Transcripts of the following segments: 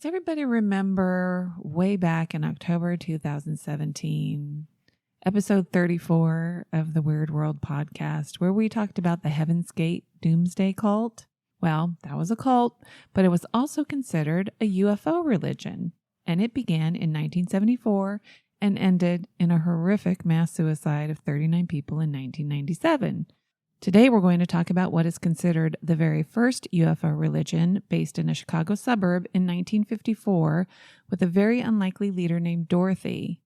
Does everybody remember way back in October 2017, episode 34 of the Weird World podcast, where we talked about the Heaven's Gate doomsday cult? Well, that was a cult, but it was also considered a UFO religion, and it began in 1974 and ended in a horrific mass suicide of 39 people in 1997. Today, we're going to talk about what is considered the very first UFO religion based in a Chicago suburb in 1954 with a very unlikely leader named Dorothy.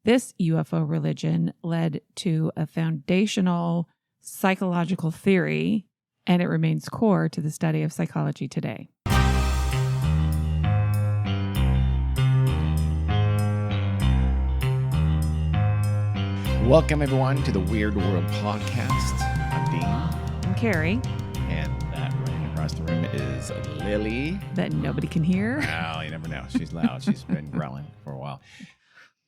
This UFO religion led to a foundational psychological theory, and it remains core to the study of psychology today. Welcome, everyone, to the Weird World podcast. I'm Dean. I'm Carrie. And that right across the room is Lily. That nobody can hear. Well, you never know. She's loud. She's been growling for a while.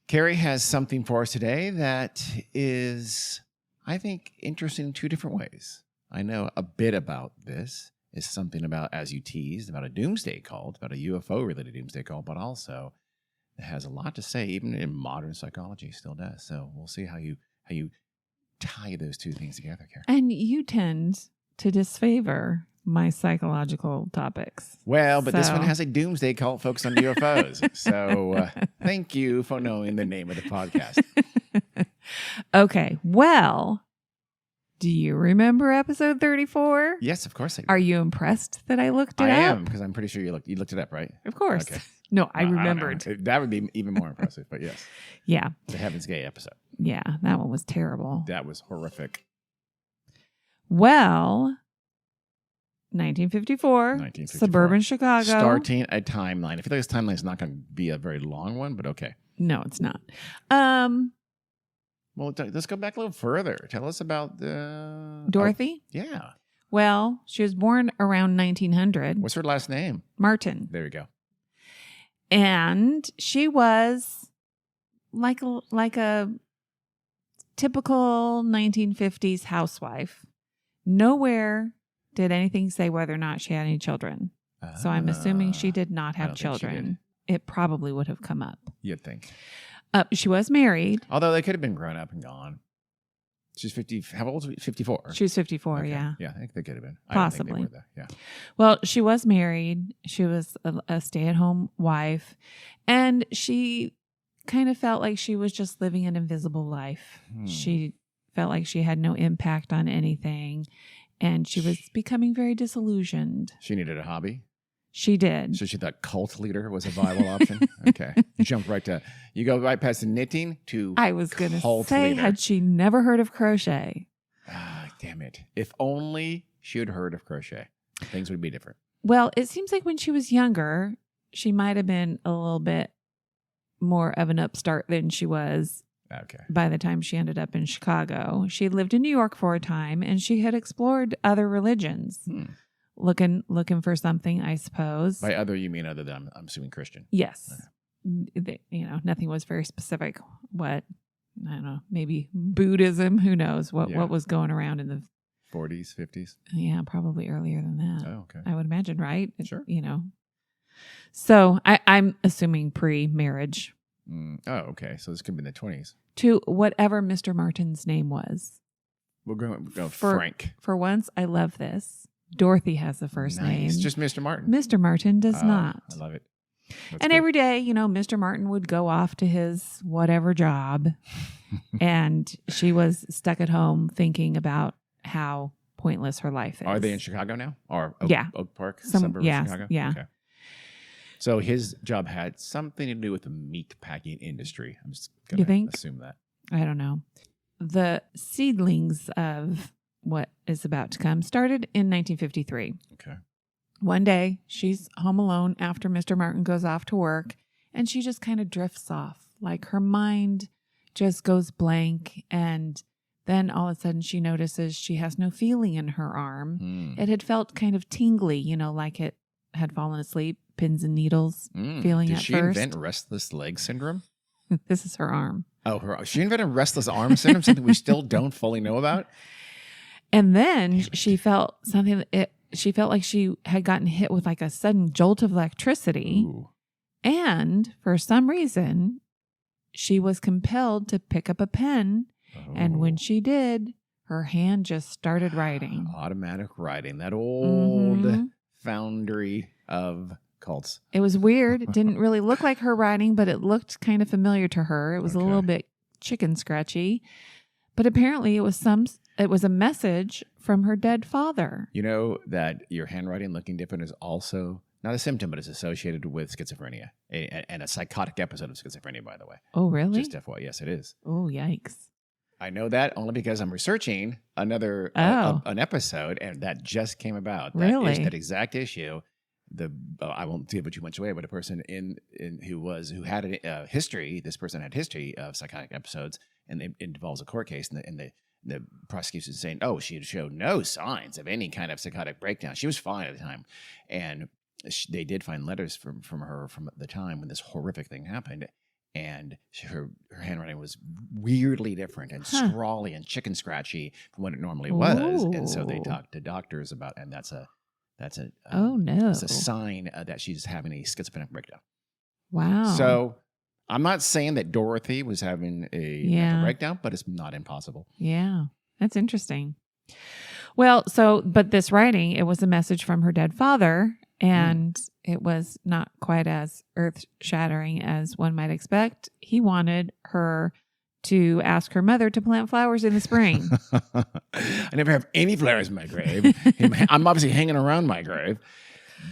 Carrie has something for us today that is, I think, interesting in two different ways. I know a bit about this. It's something about, as you teased, about a doomsday cult, about a UFO-related doomsday cult, but also it has a lot to say, even in modern psychology, still does. So we'll see how you tie those two things together, Carrie. And you tend to disfavor my psychological topics. Well, but this one has a doomsday cult focused on UFOs. So thank you for knowing the name of the podcast. Okay. Well, do you remember episode 34? Yes, of course I do. Are you impressed that I looked it up? I am, because I'm pretty sure you looked it up, right? Of course. Okay. No, I remembered. That would be even more impressive, but yes. Yeah. The Heaven's Gate episode. Yeah, that one was terrible. That was horrific. Well, 1954, suburban Chicago. Starting a timeline. I feel like this timeline is not going to be a very long one, but okay. No, it's not. Well, let's go back a little further. Tell us about Dorothy? Yeah. Well, she was born around 1900. What's her last name? Martin. There you go. And she was like a typical 1950s housewife. Nowhere did anything say whether or not she had any children. So I'm assuming she did not have children. It probably would have come up. You'd think. She was married. Although they could have been grown up and gone. She's 50. How old was she? 54. She was 54, okay. yeah. Yeah, I think they could have been. Possibly. I don't think they were there. Yeah. Well, she was married. She was a stay-at-home wife. And she kind of felt like she was just living an invisible life. She felt like she had no impact on anything. And she was becoming very disillusioned. She needed a hobby? She did. So she thought cult leader was a viable option? Okay. You jumped you go right past the knitting to I was going to say, leader. had she never heard of crochet? Ah, damn it. If only she had heard of crochet, things would be different. Well, it seems like when she was younger, she might have been a little bit more of an upstart than she was. Okay. By the time she ended up in Chicago. She had lived in New York for a time, and she had explored other religions. Looking for something, I suppose. By other, you mean other than, I'm assuming, Christian? Yes. Okay. Nothing was very specific. What, I don't know, maybe Buddhism, who knows what was going around in the 40s, 50s? Yeah, probably earlier than that. Oh, okay. I would imagine, right? Sure. So I'm assuming pre-marriage. Oh, okay. So this could be in the 20s. To whatever Mr. Martin's name was. We'll go Frank. For once, I love this. Dorothy has the first name. It's just Mr. Martin. Mr. Martin does not. I love it. Every day, Mr. Martin would go off to his whatever job. And she was stuck at home thinking about how pointless her life is. Are they in Chicago now? Or Oak Park, suburb of Chicago? Yeah. Okay. So his job had something to do with the meat packing industry. I'm just going to assume that. I don't know. The seedlings of what is about to come started in 1953. Okay. One day, she's home alone after Mr. Martin goes off to work, and she just kind of drifts off. Like her mind just goes blank, and then all of a sudden she notices she has no feeling in her arm. It had felt kind of tingly, like it had fallen asleep, pins and needles feeling at first. Did she invent restless leg syndrome? This is her arm. Oh, she invented restless arm syndrome, something we still don't fully know about? And then she felt something, she felt like she had gotten hit with like a sudden jolt of electricity. Ooh. And for some reason, she was compelled to pick up a pen. And when she did, her hand just started writing. Automatic writing. That old foundry of cults. It was weird. It didn't really look like her writing, but it looked kind of familiar to her. It was a little bit chicken scratchy. But apparently it was a message from her dead father. You know that your handwriting looking different is also not a symptom, but it's associated with schizophrenia and a psychotic episode of schizophrenia, by the way. Oh, really? Just FYI. Yes, it is. Oh, yikes. I know that only because I'm researching another an episode, and that just came about. Really? That exact issue. I won't give it too much away, but a person who had a history. This person had history of psychotic episodes, and it involves a court case, and the prosecution is saying, "Oh, she showed no signs of any kind of psychotic breakdown. She was fine at the time," and they did find letters from her from the time when this horrific thing happened. And her handwriting was weirdly different and scrawly and chicken scratchy from what it normally was. And so they talked to doctors about, and that's a sign that she's having a schizophrenic breakdown. Wow. So I'm not saying that Dorothy was having a mental breakdown, but it's not impossible. Yeah, that's interesting. Well, but this writing, it was a message from her dead father. And it was not quite as earth-shattering as one might expect. He wanted her to ask her mother to plant flowers in the spring. I never have any flowers in my grave. I'm obviously hanging around my grave.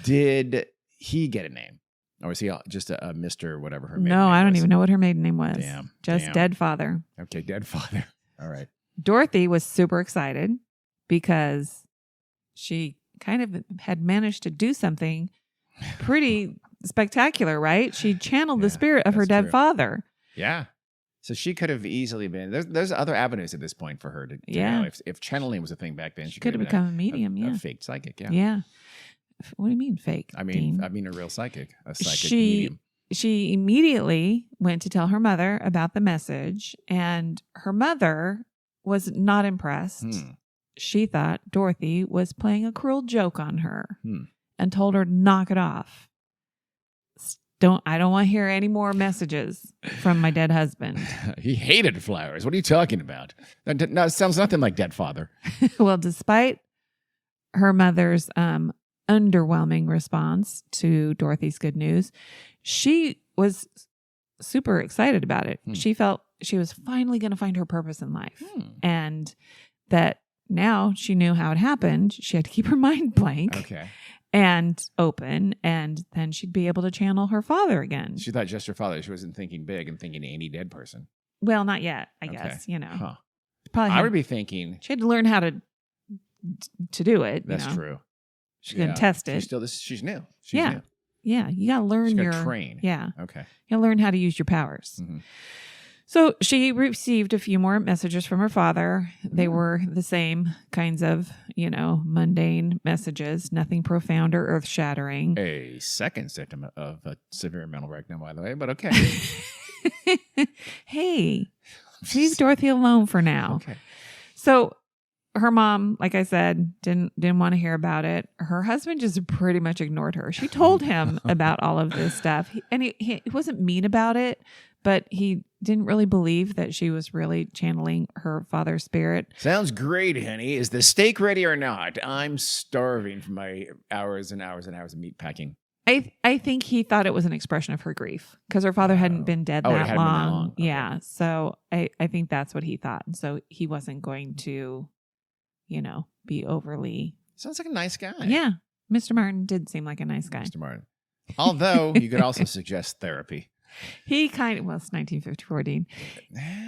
Did he get a name? Or was he just a Mr. whatever her maiden name was? No, I don't even know what her maiden name was. Damn. Dead father. Okay, dead father. All right. Dorothy was super excited because she kind of had managed to do something pretty spectacular, right? She channeled the spirit of her dead father. Yeah. So she could have easily been, there's other avenues at this point for her to go. If channeling was a thing back then, she could have become a medium, a fake psychic, Yeah. What do you mean fake? I mean a real psychic, a psychic medium. She immediately went to tell her mother about the message, and her mother was not impressed. She thought Dorothy was playing a cruel joke on her and told her to knock it off. I don't want to hear any more messages from my dead husband. He hated flowers. What are you talking about? No, it sounds nothing like dead father. Well, despite her mother's underwhelming response to Dorothy's good news, she was super excited about it. She felt she was finally going to find her purpose in life, and that now she knew how it happened. She had to keep her mind blank and open, and then she'd be able to channel her father again. She thought just her father. She wasn't thinking big and thinking any dead person. Well, not yet, I guess, Probably I would be thinking... She had to learn how to do it. That's true. She couldn't test it. She's new. She's new. Yeah, you got to learn train. Yeah. Okay. You got to learn how to use your powers. So she received a few more messages from her father. They were the same kinds of, mundane messages, nothing profound or earth-shattering. A second symptom of a severe mental breakdown, by the way, but okay. Hey, leave Dorothy alone for now. Okay. So her mom, like I said, didn't want to hear about it. Her husband just pretty much ignored her. She told him about all of this stuff, and he wasn't mean about it, but he didn't really believe that she was really channeling her father's spirit. Sounds great, honey. Is the steak ready or not? I'm starving from my hours and hours and hours of meat packing. I think he thought it was an expression of her grief because her father hadn't been dead that long. Okay. Yeah, so I think that's what he thought. And so he wasn't going to, be overly... Sounds like a nice guy. Yeah, Mr. Martin did seem like a nice guy. Mr. Martin. Although, you could also suggest therapy. He it's 1954, Dean.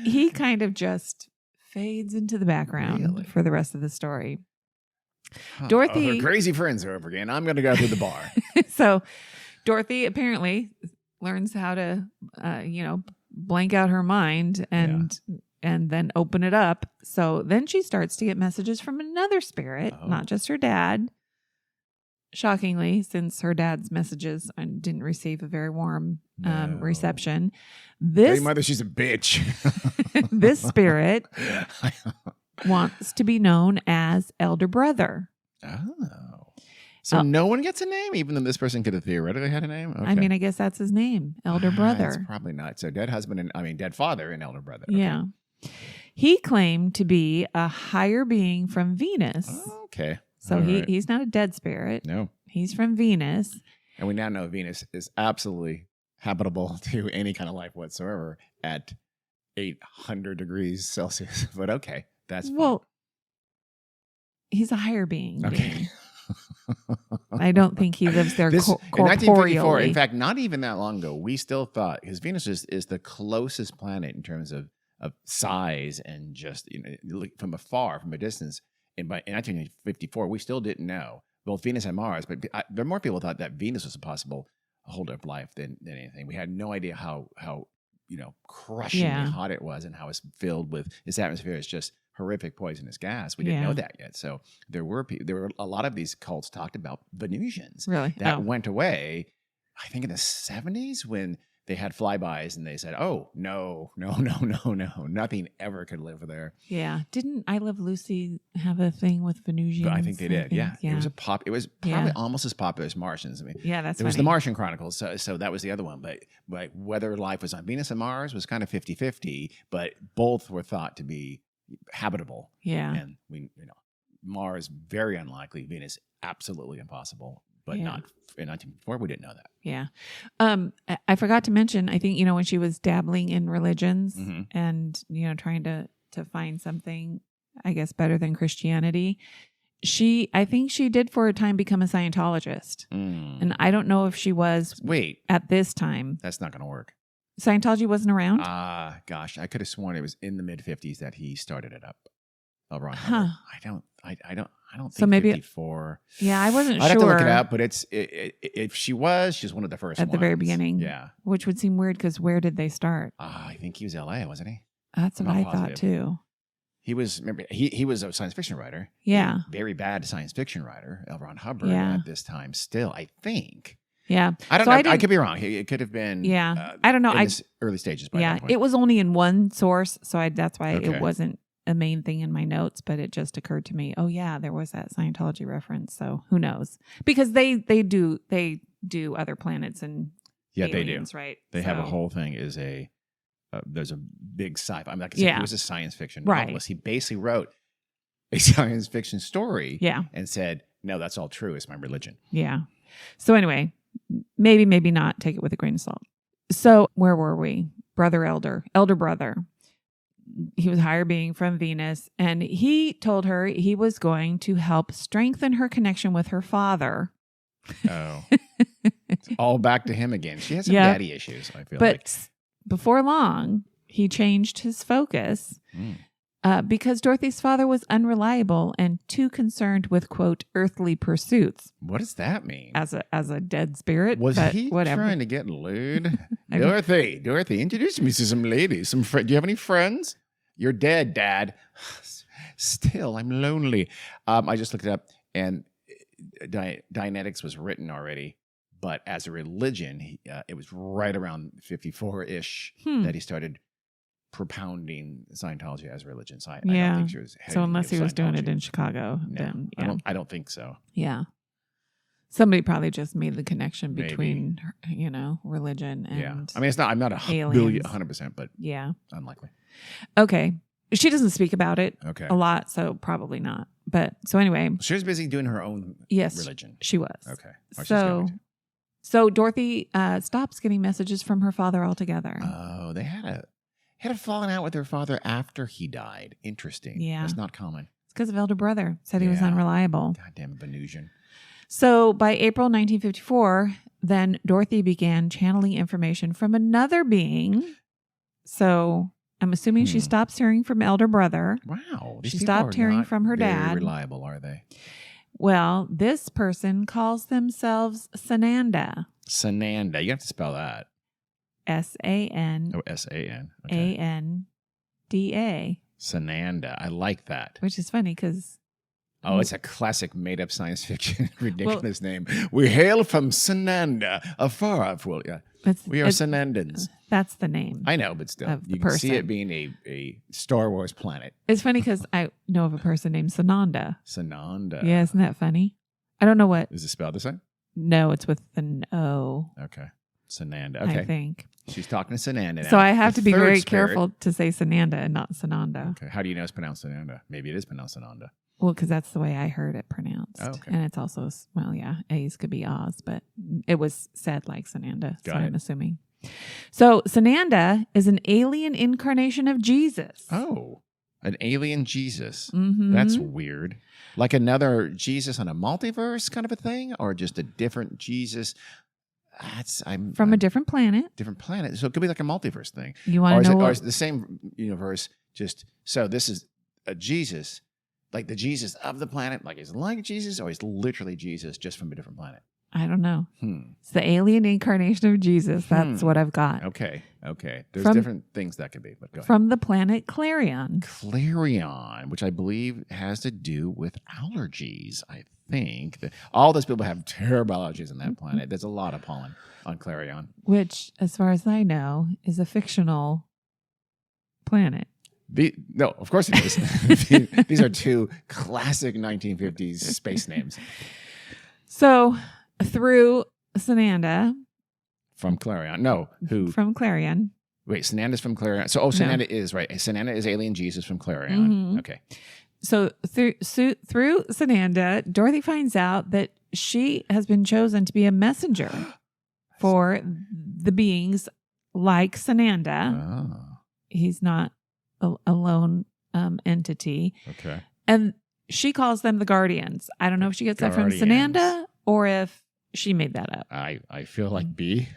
He kind of just fades into the background for the rest of the story. Dorothy... her crazy friends are over again. I'm going to go through the bar. So, Dorothy apparently learns how to, blank out her mind and then open it up. So then she starts to get messages from another spirit, not just her dad. Shockingly, since her dad's messages didn't receive a very warm reception. Hey, mother, she's a bitch. This spirit wants to be known as elder brother. Oh. So no one gets a name, even though this person could have theoretically had a name? Okay. I mean, I guess that's his name, elder It's brother. probably not. So dead father and elder brother. Okay. Yeah. He claimed to be a higher being from Venus. Oh, okay. So All right. he's not a dead spirit. No. He's from Venus. And we now know Venus is absolutely habitable to any kind of life whatsoever at 800 degrees Celsius. But okay, that's fine. Well, he's a higher being. Okay. I don't think he lives there In 1954, corporeally. in fact, not even that long ago, we still thought, because Venus is the closest planet in terms of size and just from afar, from a distance. In 1954, we still didn't know both Venus and Mars, but there more people thought that Venus was a possible holder of life than anything. We had no idea how crushingly hot it was and how it's filled with its atmosphere is just horrific poisonous gas. We didn't know that yet. So there were a lot of these cults talked about Venusians. Really? That went away, I think, in the 70s when they had flybys and they said, "Oh, no, nothing ever could live there." Yeah. Didn't I Love Lucy have a thing with Venusians? But I think they did. Yeah. It was it was probably almost as popular as Martians. I mean, yeah, that's there was the Martian Chronicles, so that was the other one. But whether life was on Venus and Mars was kind of 50-50, but both were thought to be habitable. Yeah. And Mars very unlikely, Venus absolutely impossible, but not in 1954 we didn't know that. Yeah. I forgot to mention, I think, when she was dabbling in religions and, trying to find something, I guess, better than Christianity, I think she did for a time become a Scientologist. And I don't know if she was at this time. That's not going to work. Scientology wasn't around? Gosh, I could have sworn it was in the mid 50s that he started it up. Wrong. Huh. I don't think so maybe 54. Yeah, I wasn't sure. I'd have to look it up, but if she's one of the first at the very beginning. Yeah. Which would seem weird because where did they start? I think he was LA, wasn't he? That's what I thought too. He was a science fiction writer. Yeah. Very bad science fiction writer, L. Ron Hubbard at this time still, I think. Yeah. I don't know. I could be wrong. It could have been I don't know. In the early stages by that point. It was only in one source, so that's why it wasn't a main thing in my notes, but it just occurred to me, oh yeah, there was that Scientology reference. So who knows? Because they do other planets and aliens, they do. Right? They have a whole thing there's a big sci-fi. I mean, like I said, he was a science fiction novelist. He basically wrote a science fiction story and said, no, that's all true. It's my religion. Yeah. So anyway, maybe not. Take it with a grain of salt. So where were we? Elder brother. He was a higher being from Venus, and he told her he was going to help strengthen her connection with her father. Oh. It's all back to him again. She has some daddy issues, I feel like. But before long, he changed his focus because Dorothy's father was unreliable and too concerned with, quote, earthly pursuits. What does that mean? As a dead spirit. Was he trying to get lewd? Dorothy, introduce me to some ladies. Do you have any friends? You're dead, Dad. Still, I'm lonely. I just looked it up, and Dianetics was written already. But as a religion, it was right around 54-ish that he started propounding Scientology as a religion. So I don't think she was heading so unless he was doing it Scientology. in Chicago, then I don't think so. Yeah. Somebody probably just made the connection between, religion and I mean, I'm not 100%, but unlikely. Okay. She doesn't speak about it a lot, so probably not. But so anyway. She was busy doing her own religion. She was. Okay. So Dorothy stops getting messages from her father altogether. Oh, they had a falling out with her father after he died. Interesting. Yeah. That's not common. It's because of elder brother. Said he was unreliable. Goddamn Venusian. So by April 1954, then Dorothy began channeling information from another being. So I'm assuming she stops hearing from elder brother. Wow. She stopped hearing from her dad. Very reliable, are they? Well, this person calls themselves Sananda. Sananda. You have to spell that. S-A-N. Oh, S-A-N. Okay. A-N-D-A. Sananda. I like that. Which is funny because... Oh, it's a classic made-up science fiction ridiculous name. We hail from Sananda, a far-off world. Yeah. We are Sanandans. That's the name. I know, but still, you can see it being a Star Wars planet. It's funny because I know of a person named Sananda. Sananda. Yeah, isn't that funny? I don't know what. Is it spelled the same? No, it's with an O. Okay. Sananda. Okay. I think. She's talking to Sananda now. So I have to be third very spirit. careful to say Sananda and not Sananda. Okay. How do you know it's pronounced Sananda? Maybe it is pronounced Sananda. Well, because that's the way I heard it pronounced. Oh, okay. And it's also, well, yeah, A's could be Oz, but it was said like Sananda. So I'm assuming. So Sananda is an alien incarnation of Jesus. Oh, an alien Jesus. Mm-hmm. That's weird. Like another Jesus on a multiverse kind of a thing, or just a different Jesus? I'm a different planet. Different planet. So it could be like a multiverse thing. You want to know or is it the same universe? Just so this is a Jesus, like the Jesus of the planet, like he's like Jesus, or he's literally Jesus just from a different planet. I don't know. It's the alien incarnation of Jesus. That's what I've got. Okay. There's different things that could be, but go ahead. From the planet Clarion. Clarion, which I believe has to do with allergies, I think. All those people have terrible allergies on that planet. There's a lot of pollen on Clarion. Which, as far as I know, is a fictional planet. No, of course it is. These are two classic 1950s space names. So, through Sananda. From Clarion. No, who? From Clarion. Wait, Sananda's from Clarion. So, Sananda is, right. Sananda is alien Jesus from Clarion. Mm-hmm. Okay. So, through Sananda, Dorothy finds out that she has been chosen to be a messenger for the beings like Sananda. Oh. He's not a lone entity. Okay. And she calls them the Guardians. I don't know if she gets that from Sananda or if she made that up. I feel like B.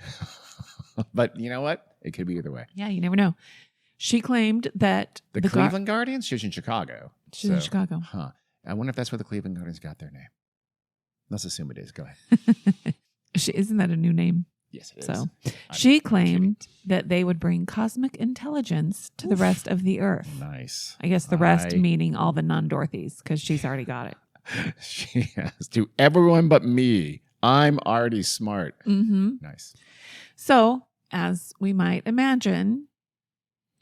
But you know what? It could be either way. Yeah, you never know. She claimed that the Cleveland Guardians? She's in Chicago. She's in Chicago. Huh. I wonder if that's where the Cleveland Guardians got their name. Let's assume it is. Go ahead. Isn't that a new name? Yes, it is. So she claimed that they would bring cosmic intelligence to the rest of the earth. Nice. I guess the rest meaning all the non-Dorothys, because she's already got it. She has to everyone but me. I'm already smart. Mm-hmm. Nice. So, as we might imagine,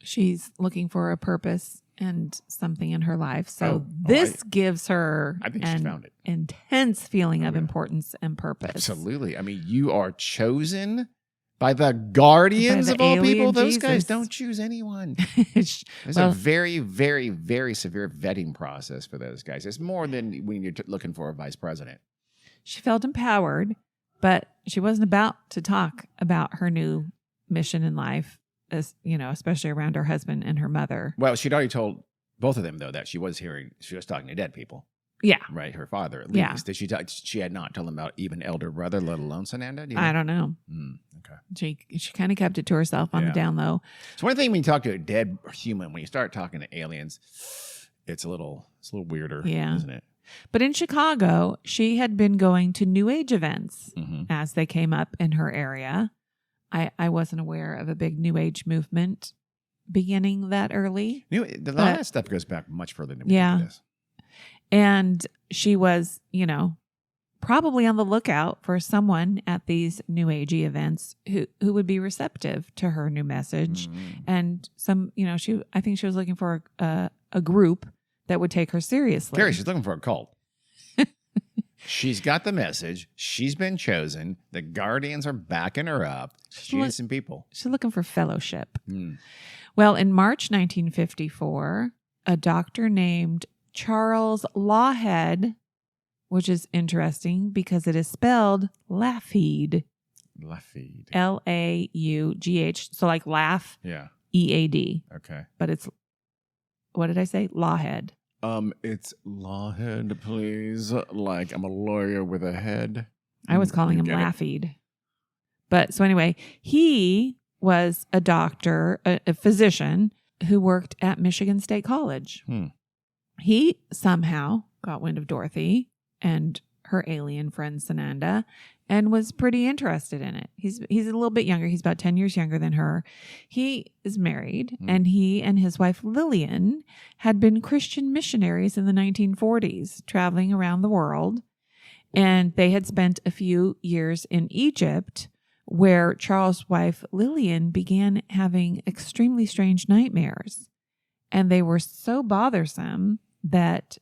she's looking for a purpose and something in her life. So this gives her an intense feeling of importance and purpose. Absolutely. I mean, you are chosen by the guardians of all people. Those guys don't choose anyone. There's a very, very, very severe vetting process for those guys. It's more than when you're looking for a vice president. She felt empowered, but she wasn't about to talk about her new mission in life. As you know, especially around her husband and her mother. Well, she'd already told both of them though that she was talking to dead people. Yeah, right. Her father, at least. Did she? She had not told them about even elder brother, let alone Sananda. I don't know. Okay. She kind of kept it to herself on the down low. So one thing when you talk to a dead human, when you start talking to aliens, it's a little weirder, isn't it? But in Chicago, she had been going to New Age events as they came up in her area. I wasn't aware of a big New Age movement beginning that early. A lot of that stuff goes back much further than we think it is. And she was, probably on the lookout for someone at these New Agey events who would be receptive to her new message. And I think she was looking for a group that would take her seriously. Carrie, she's looking for a cult. She's got the message. She's been chosen. The guardians are backing her up. She needs some people. She's looking for fellowship. Well, in March 1954, a doctor named Charles Lawhead, which is interesting because it is spelled Laughed. Laughed. Laugh. So like laugh. Yeah. EAD. Okay. But it's, what did I say? Lawhead. It's Lawhead, please. Like I'm a lawyer with a head. I was calling him Laughed. But so anyway, he was a doctor, a physician who worked at Michigan State College. He somehow got wind of Dorothy and her alien friend Sananda and was pretty interested in it. He's a little bit younger. He's about 10 years younger than her. He is married, and he and his wife Lillian had been Christian missionaries in the 1940s, traveling around the world. And they had spent a few years in Egypt, where Charles' wife Lillian began having extremely strange nightmares. And they were so bothersome that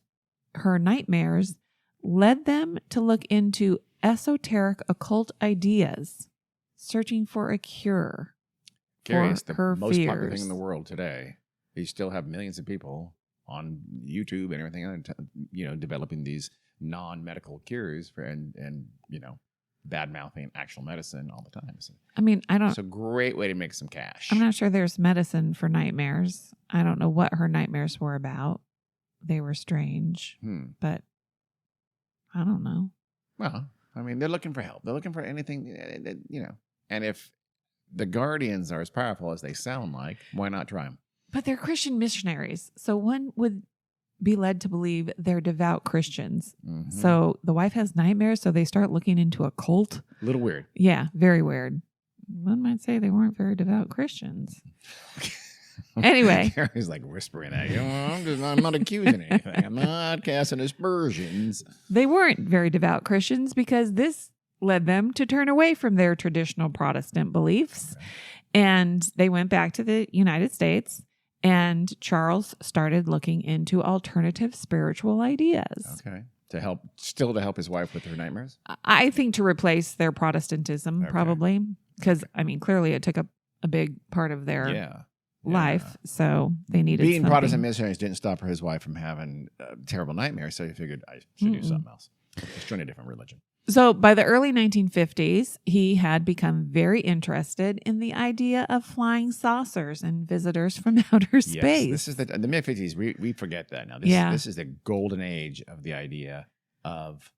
her nightmares led them to look into esoteric occult ideas, searching for a cure Carrie, for it's the her most popular fears. thing in the world today. You still have millions of people on YouTube and everything, developing these non-medical cures and bad-mouthing actual medicine all the time. So I mean, it's a great way to make some cash. I'm not sure there's medicine for nightmares. I don't know what her nightmares were about. They were strange, but I don't know. Well, I mean, they're looking for help. They're looking for anything, and if the guardians are as powerful as they sound like, why not try them? But they're Christian missionaries. So one would be led to believe they're devout Christians. Mm-hmm. So the wife has nightmares, so they start looking into a cult. A little weird. Yeah, very weird. One might say they weren't very devout Christians. Anyway. Carrie's like whispering at you. I'm not accusing anything. I'm not casting aspersions. They weren't very devout Christians because this led them to turn away from their traditional Protestant beliefs. Okay. And they went back to the United States, and Charles started looking into alternative spiritual ideas. Okay. To help his wife with her nightmares? I think to replace their Protestantism, probably. Because, I mean, clearly it took up a big part of their life. So they needed Being something. Protestant missionaries didn't stop his wife from having terrible nightmares, so he figured I should do something else. Let's join a different religion. So by the early 1950s, he had become very interested in the idea of flying saucers and visitors from outer space. Yes, this is the mid-50s. We forget that now. This is the golden age of the idea of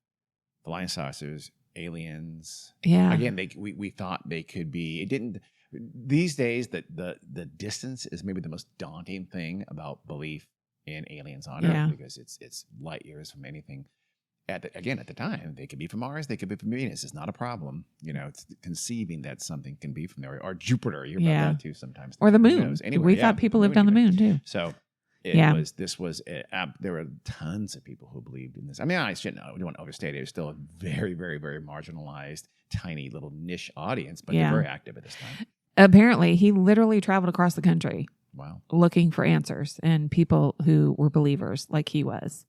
flying saucers, aliens. Yeah. Again, we thought they could be. It didn't. These days, the distance is maybe the most daunting thing about belief in aliens on Earth, because it's light years from anything. At the time, they could be from Mars, they could be from Venus. It's not a problem. It's conceiving that something can be from there, or Jupiter. You hear about that too sometimes. Or the moon. Anyway, we thought people lived on the moon too. So there were tons of people who believed in this. I mean, we don't want to overstate it. It was still a very, very, very marginalized, tiny little niche audience, but they're very active at this time. Apparently, he literally traveled across the country. Wow. Looking for answers and people who were believers like he was.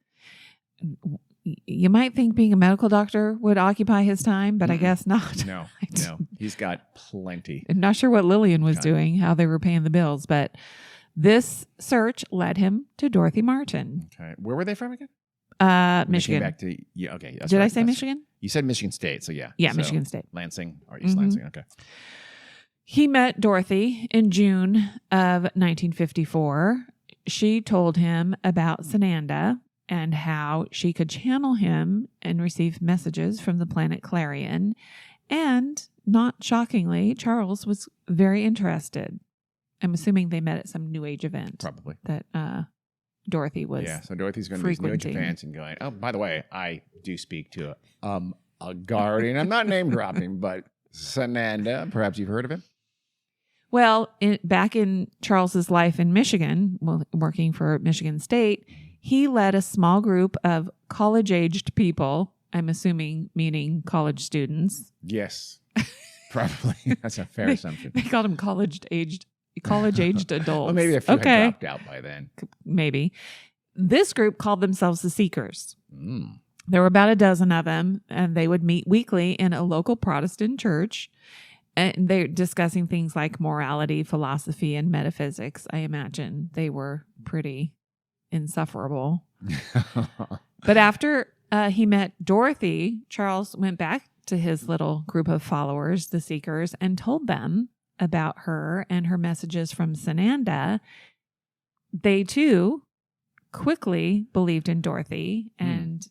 You might think being a medical doctor would occupy his time, but I guess not. No, he's got plenty. I'm not sure what Lillian was doing, how they were paying the bills, but this search led him to Dorothy Martin. Okay. Where were they from again? Michigan. Back to, okay. Did I say Michigan? You said Michigan State, so yeah. Yeah, so Michigan State. Lansing or East Lansing, okay. He met Dorothy in June of 1954. She told him about Sananda and how she could channel him and receive messages from the planet Clarion. And not shockingly, Charles was very interested. I'm assuming they met at some New Age event. Probably. That Dorothy was so Dorothy's going to these New Age events and going, oh, by the way, I do speak to a guardian. I'm not name dropping, but Sananda, perhaps you've heard of him? Well, back in Charles's life in Michigan, working for Michigan State, he led a small group of college-aged people, I'm assuming meaning college students. Yes, probably. That's a fair assumption. They called them college-aged adults. Well, maybe a few had dropped out by then. Maybe. This group called themselves the Seekers. There were about a dozen of them, and they would meet weekly in a local Protestant church. And they're discussing things like morality, philosophy, and metaphysics. I imagine they were pretty insufferable. But after he met Dorothy, Charles went back to his little group of followers, the Seekers, and told them about her and her messages from Sananda. They, too, quickly believed in Dorothy, and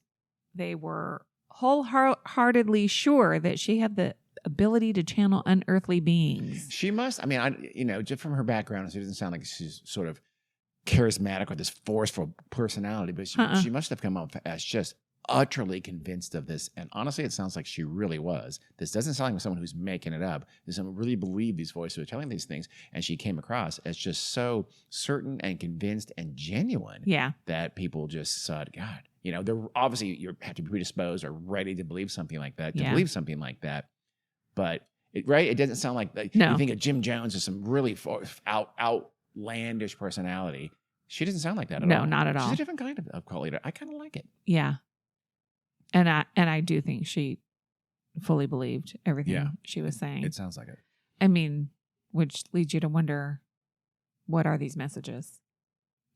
they were wholeheartedly sure that she had the ability to channel unearthly beings. She must. I mean, just from her background, it doesn't sound like she's sort of charismatic or this forceful personality, but she must have come up as just utterly convinced of this. And honestly, it sounds like she really was. This doesn't sound like someone who's making it up. There's someone who really believed these voices were telling these things, and she came across as just so certain and convinced and genuine. That people just said, God, they're obviously you have to be predisposed or ready to believe something like that. Believe something like that. But it doesn't sound like you think of Jim Jones as some really outlandish personality. She doesn't sound like that at all. No, not at all. She's a different kind of cult leader. I kind of like it. Yeah. And I do think she fully believed everything she was saying. It sounds like it. I mean, which leads you to wonder, what are these messages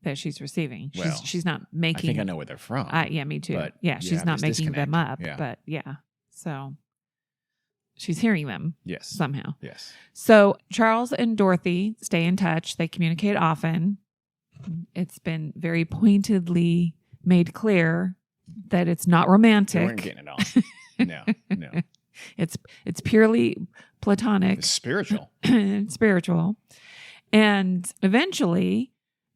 that she's receiving? Well, She's not making. I think I know where they're from. Yeah, me too. But she's not there's making them disconnect. up. But so she's hearing them. Yes. Somehow. Yes. So Charles and Dorothy stay in touch. They communicate often. It's been very pointedly made clear that it's not romantic. They weren't getting it on. No. It's purely platonic. It's spiritual. Spiritual. And eventually,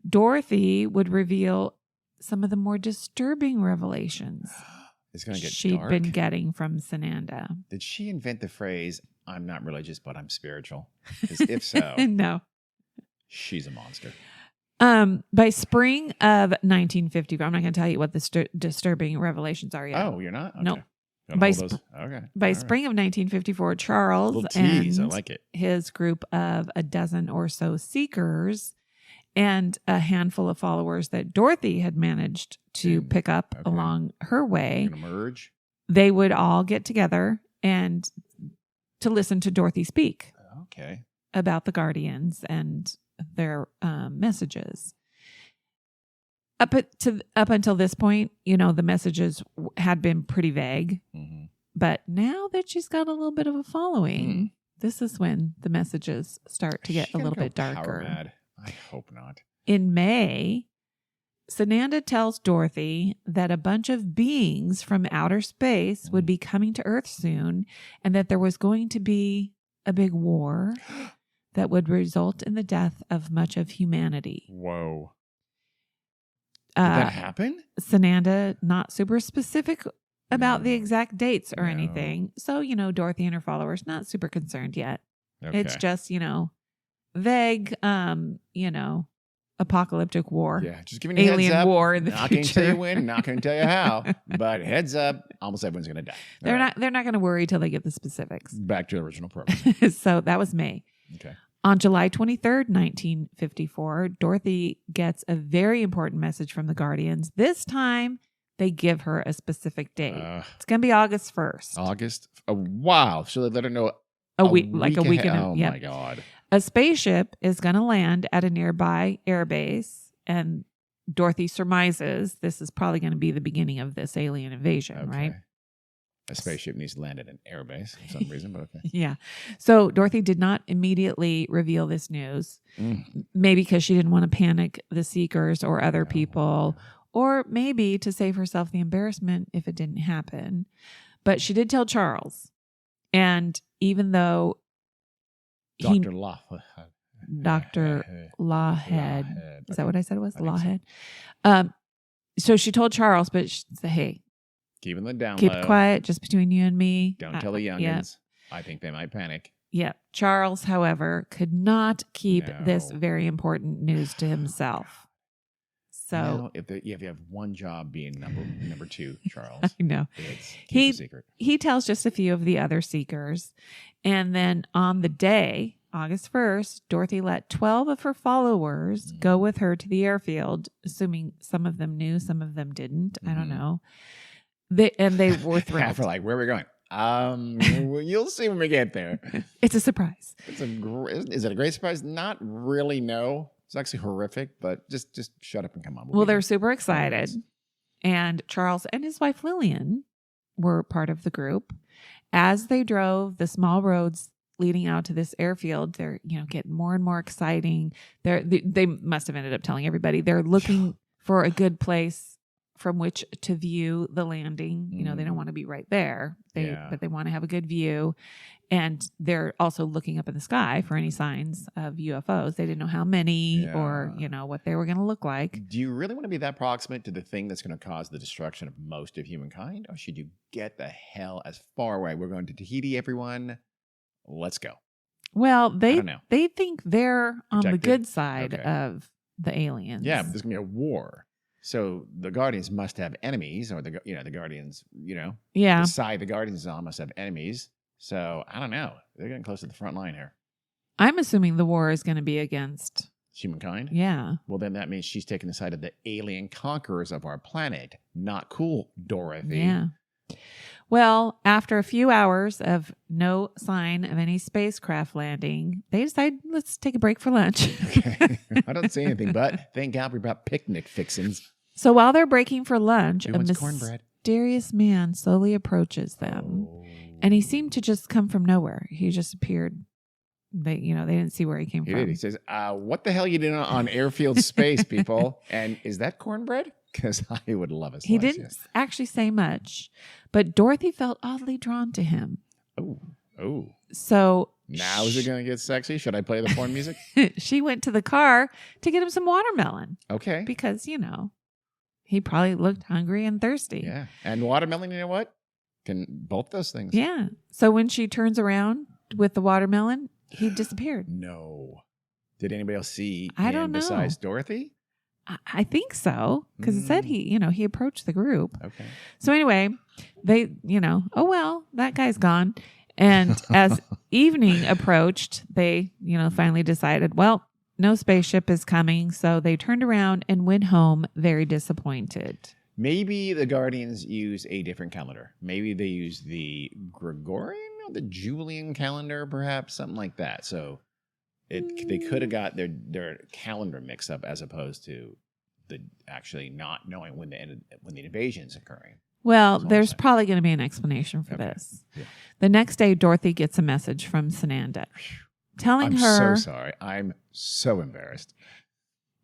Dorothy would reveal some of the more disturbing revelations It's going to get she'd dark. been getting from Sananda. Did she invent the phrase, I'm not religious, but I'm spiritual? Because if so, No. she's a monster. By spring of 1954, I'm not going to tell you what the disturbing revelations are yet. Oh, you're not? Okay. No. By By spring of 1954, Charles tease. and I like it. his group of a dozen or so seekers and a handful of followers that Dorothy had managed to pick up along her way, Gonna merge. they would all get together and to listen to Dorothy speak about the Guardians and their messages. Up until this point, the messages had been pretty vague. Mm-hmm. But now that she's got a little bit of a following, this is when the messages start to get a little bit darker. Power mad. I hope not. In May, Sananda tells Dorothy that a bunch of beings from outer space would be coming to Earth soon, and that there was going to be a big war that would result in the death of much of humanity. Whoa. Did that happen? Sananda, not super specific about the exact dates or anything. So, Dorothy and her followers, not super concerned yet. Okay. It's just, vague, apocalyptic war. Yeah, just giving you alien heads up. war in the not future. Not going to tell you when, not going to tell you how, but heads up, almost everyone's going to die. They're not going to worry till they get the specifics. Back to the original program. So that was May. Okay. On July 23rd, 1954, Dorothy gets a very important message from the Guardians. This time, they give her a specific date. It's going to be August 1st. August? Oh, wow. So they let her know a week and oh, my God. A spaceship is going to land at a nearby airbase, and Dorothy surmises this is probably going to be the beginning of this alien invasion, right? A spaceship needs to land at an airbase for some reason, but okay. Yeah. So Dorothy did not immediately reveal this news, maybe because she didn't want to panic the seekers or other people, or maybe to save herself the embarrassment if it didn't happen. But she did tell Charles. And even though Dr. Lawhead, is that what I said it was? Lawhead. So. So she told Charles, but she said, hey, keeping them down keep low. it quiet, just between you and me. Don't tell the youngins. I think they might panic. Yeah. Charles, however, could not keep this very important news to himself. So if you have one job being number two, Charles, I know keep the secret. He tells just a few of the other seekers, and then on the day, August 1st, Dorothy let 12 of her followers go with her to the airfield, assuming some of them knew, some of them didn't. I don't know. They were thrilled. For where are we going? You'll see when we get there. It's a surprise. Is it a great surprise? Not really. No, it's actually horrific. But just shut up and come on. Well, they're super excited, and Charles and his wife Lillian were part of the group. As they drove the small roads leading out to this airfield, they're getting more and more exciting. They must have ended up telling everybody they're looking for a good place from which to view the landing. They don't want to be right there. But they want to have a good view. And they're also looking up in the sky for any signs of UFOs. They didn't know how many or, what they were going to look like. Do you really want to be that proximate to the thing that's going to cause the destruction of most of humankind? Or should you get the hell as far away? We're going to Tahiti, everyone. Let's go. Well, they think they're on the good side Okay. of the aliens. Yeah, but there's going to be a war. So the Guardians must have enemies, or the Guardians, the side the Guardians on must have enemies. So I don't know. They're getting close to the front line here. I'm assuming the war is going to be against humankind. Yeah. Well, then that means she's taking the side of the alien conquerors of our planet. Not cool, Dorothy. Yeah. Well, after a few hours of no sign of any spacecraft landing, they decide, let's take a break for lunch. Okay. I don't see anything, but thank God we brought picnic fixings. So while they're breaking for lunch, Who a wants cornbread? mysterious man slowly approaches them. Oh. And he seemed to just come from nowhere. He just appeared. They didn't see where he came He from. did. He says, what the hell you doing on airfield space, people? And is that cornbread? Because I would love a slice. He didn't actually say much, but Dorothy felt oddly drawn to him. Oh. So Now is it going to get sexy? Should I play the porn music? she went to the car to get him some watermelon Okay. because, he probably looked hungry and thirsty. Yeah. And watermelon, you know what? Can both those things. Yeah. So when she turns around with the watermelon, he disappeared. No. Did anybody else see I him don't know. besides Dorothy? I think so, because it said he approached the group. Okay. So anyway, they, oh, well, that guy's gone. And as evening approached, they, finally decided, well, no spaceship is coming. So they turned around and went home very disappointed. Maybe the Guardians use a different calendar. Maybe they use the Gregorian or the Julian calendar, perhaps, something like that. So they could have got their calendar mixed up as opposed to the actually not knowing when the invasion's occurring. Well, there's probably going to be an explanation for this. Yeah. The next day, Dorothy gets a message from Sananda telling her. I'm so sorry. I'm so embarrassed.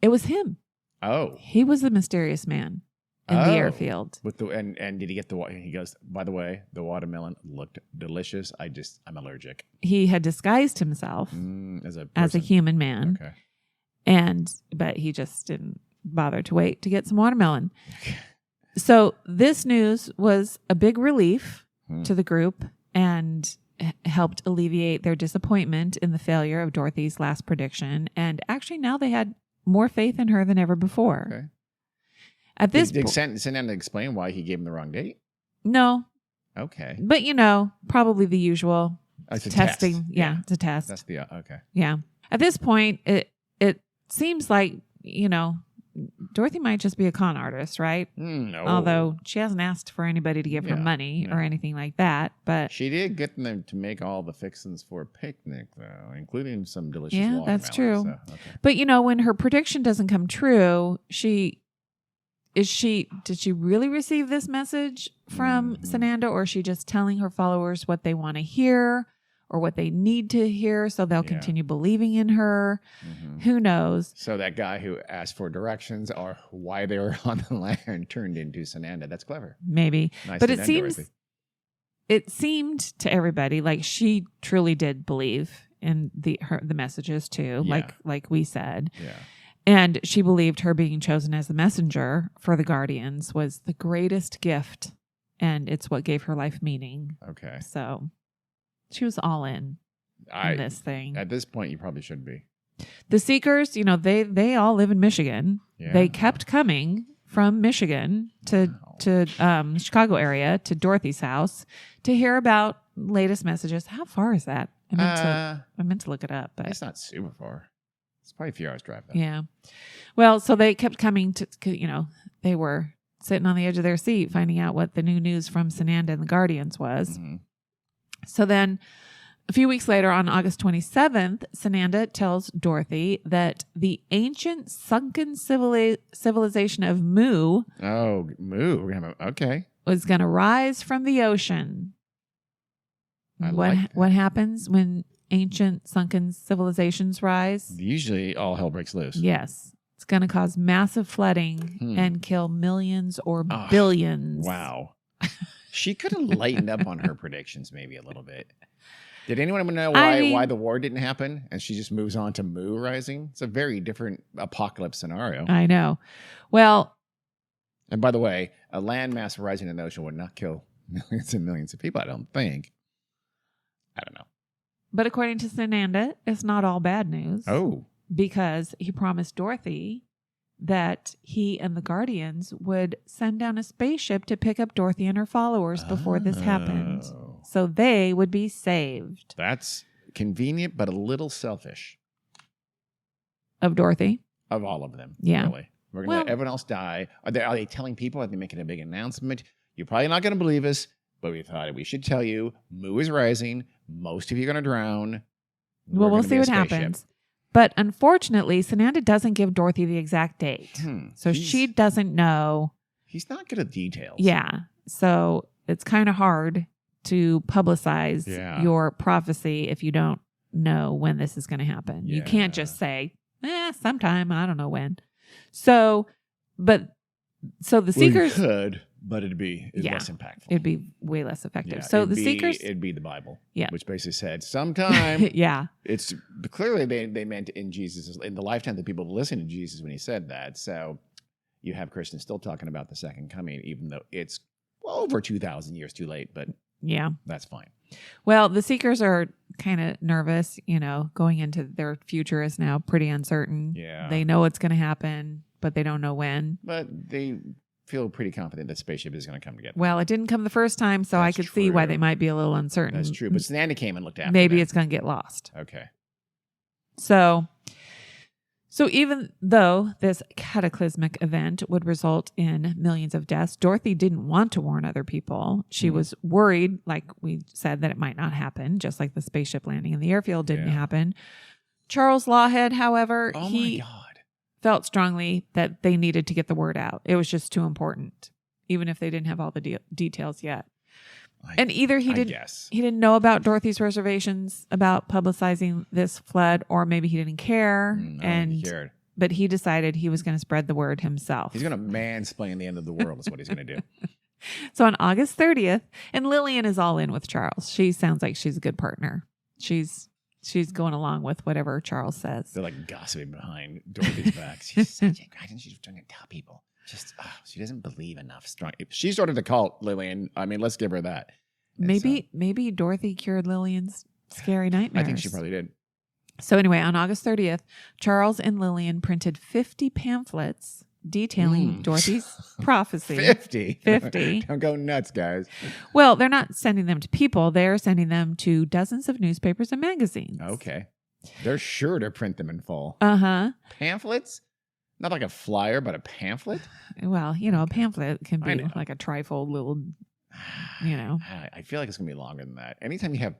It was him. Oh. He was the mysterious man in the airfield. With and did he get the water? He goes, by the way, the watermelon looked delicious. I'm allergic. He had disguised himself as a human man. Okay. But he just didn't bother to wait to get some watermelon. So this news was a big relief to the group and helped alleviate their disappointment in the failure of Dorothy's last prediction. And actually now they had more faith in her than ever before. Okay. At this point, did Sananda explain why he gave him the wrong date? No. Okay. But probably the usual testing. Test. Yeah, it's a test. That's the okay. Yeah. At this point, it seems like, Dorothy might just be a con artist, right? No. Although she hasn't asked for anybody to give her money or anything like that. But she did get them to make all the fixings for a picnic, though, including some delicious watermelon. Yeah, that's true. So, okay. But, when her prediction doesn't come true, did she really receive this message from Sananda, or is she just telling her followers what they want to hear or what they need to hear so they'll continue believing in her? Who knows? So that guy who asked for directions or why they were on the land turned into Sananda. That's clever. Maybe. Nice. But it seemed to everybody like she truly did believe in the messages too, like we said. Yeah. And she believed her being chosen as the messenger for the Guardians was the greatest gift, and it's what gave her life meaning. Okay. So she was all in this thing. At this point, you probably should be. The Seekers, they all live in Michigan. Yeah. They kept coming from Michigan to Chicago area to Dorothy's house to hear about latest messages. How far is that? I meant to look it up, but it's not super far. It's probably a few hours drive. Though. Yeah. Well, so they kept coming to, they were sitting on the edge of their seat finding out what the new news from Sananda and the Guardians was. Mm-hmm. So then a few weeks later, on August 27th, Sananda tells Dorothy that the ancient sunken civilization of Mu Okay. was going to rise from the ocean. What happens when ancient sunken civilizations rise? Usually all hell breaks loose. Yes. It's going to cause massive flooding and kill millions or billions. Wow. She could have lightened up on her predictions maybe a little bit. Did anyone know why the war didn't happen? And she just moves on to Mu rising? It's a very different apocalypse scenario. I know. Well. And by the way, a landmass rising in the ocean would not kill millions and millions of people, I don't think. I don't know. But according to Sananda, it's not all bad news. Oh. Because he promised Dorothy that he and the Guardians would send down a spaceship to pick up Dorothy and her followers before this happened. So they would be saved. That's convenient, but a little selfish. Of Dorothy? Of all of them. Yeah. Really. We're going to let everyone else die. Are they telling people? Are they making a big announcement? You're probably not going to believe us, but we thought we should tell you. Moo is rising. Most of you are going to drown. Well, we'll see what happens. But unfortunately, Sananda doesn't give Dorothy the exact date. So she doesn't know. He's not good at details. Yeah. So it's kind of hard to publicize your prophecy if you don't know when this is going to happen. You can't just say, sometime, I don't know when. So the Seekers could, but it'd be less impactful. It'd be way less effective. Yeah, so the Seekers, it'd be the Bible, which basically said sometime. It's clearly they meant in the lifetime of the people listening to Jesus when he said that. So you have Christians still talking about the second coming, even though it's over 2,000 years too late. But that's fine. Well, the Seekers are kind of nervous, going into their future is now pretty uncertain. Yeah. They know it's going to happen, but they don't know when. But they feel pretty confident that spaceship is going to come together. Well, it didn't come the first time, so I could see why they might be a little uncertain. That's true. But Sananda came and looked after Maybe them. It's going to get lost. Okay. So even though this cataclysmic event would result in millions of deaths, Dorothy didn't want to warn other people. She was worried, like we said, that it might not happen, just like the spaceship landing in the airfield didn't happen. Charles Lawhead, however, he felt strongly that they needed to get the word out. It was just too important, even if they didn't have all the details yet. And either he didn't know about Dorothy's reservations about publicizing this flood, or maybe he didn't care. He cared. But he decided he was going to spread the word himself. He's going to mansplain the end of the world is what he's going to do. So on August 30th, and Lillian is all in with Charles. She sounds like she's a good partner. She's going along with whatever Charles says. They're like gossiping behind Dorothy's back. She's such a great, and she's trying to tell people. She doesn't believe enough. She started a cult, Lillian. I mean, let's give her that. Maybe Dorothy cured Lillian's scary nightmares. I think she probably did. So anyway, on August 30th, Charles and Lillian printed 50 pamphlets detailing Dorothy's prophecy. 50. Don't go nuts, guys. Well, they're not sending them to people. They're sending them to dozens of newspapers and magazines. Okay. They're sure to print them in full. Uh-huh. Pamphlets? Not like a flyer, but a pamphlet? Well, a pamphlet can be like a trifold little, I feel like it's going to be longer than that. Anytime you have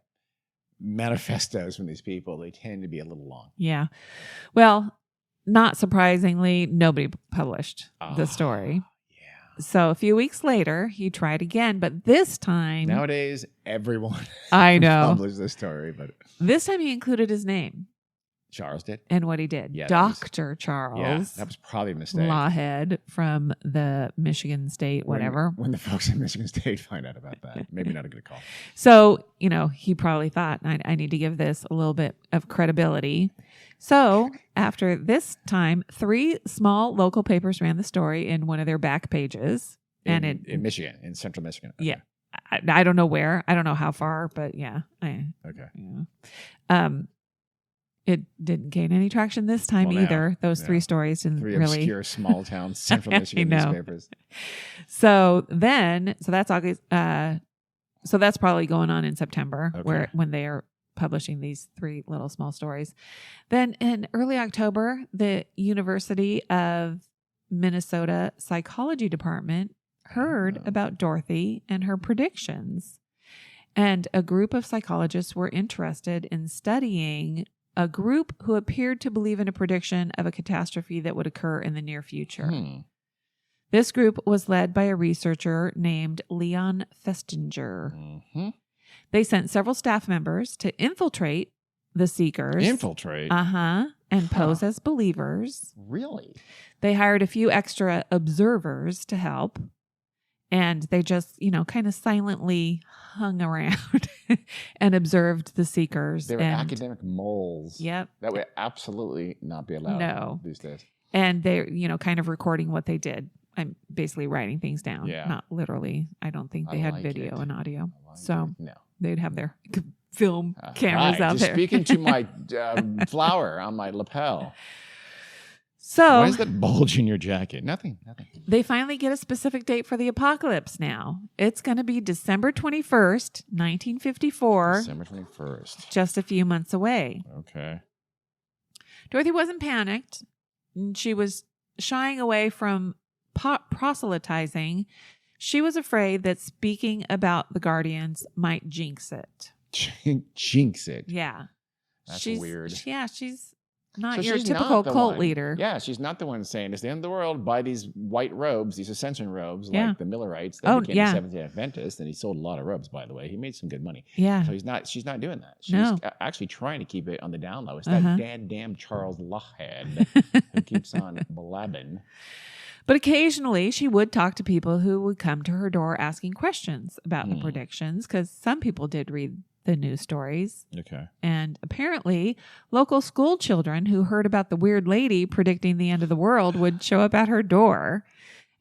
manifestos from these people, they tend to be a little long. Yeah. Well, not surprisingly, nobody published the story. Yeah. So a few weeks later, he tried again, but this time... Nowadays, everyone published this story. But this time he included his name. Charles did? And what he did. Yeah, Dr. Charles. Yeah, that was probably a mistake. Lawhead from the Michigan State, whatever. When the folks in Michigan State find out about that. Maybe not a good call. So, he probably thought, I need to give this a little bit of credibility. So, after this time, 3 small local papers ran the story in one of their back pages. In Michigan, in central Michigan. Okay. Yeah. I don't know where. I don't know how far, but yeah. It didn't gain any traction this time either. Those 3 stories didn't really. 3 obscure small town central Michigan newspapers. So that's August. So that's probably going on in September, when they are publishing these 3 little small stories. Then in early October, the University of Minnesota Psychology Department heard about Dorothy and her predictions, and a group of psychologists were interested in studying a group who appeared to believe in a prediction of a catastrophe that would occur in the near future. This group was led by a researcher named Leon Festinger. Mm-hmm. They sent several staff members to infiltrate the Seekers. Infiltrate? And pose as believers. Really? They hired a few extra observers to help. And they just, kind of silently hung around and observed the Seekers. They were academic moles. Yep. That would absolutely not be allowed these days. And they're, kind of recording what they did. I'm basically writing things down. Yeah. Not literally. I don't think they had video and audio. No. They'd have their film cameras out there. Speaking to my flower on my lapel. So, why is that bulge in your jacket? Nothing. They finally get a specific date for the apocalypse now. It's going to be December 21st, 1954. December 21st. Just a few months away. Okay. Dorothy wasn't panicked. She was shying away from proselytizing. She was afraid that speaking about the Guardians might jinx it. Jinx it. Yeah. That's she's weird. She's not So your she's typical not the cult one. leader. Yeah, she's not the one saying it's the end of the world. Buy these white robes, these ascension robes, Yeah. like the Millerites that became the Seventh-day Adventists. And he sold a lot of robes, by the way. He made some good money. Yeah. So she's not doing that. She's actually trying to keep it on the down low. It's that damn Charles Lochhead who keeps on blabbing. But occasionally she would talk to people who would come to her door asking questions about the predictions, because some people did read the news stories. Okay. And apparently local school children who heard about the weird lady predicting the end of the world would show up at her door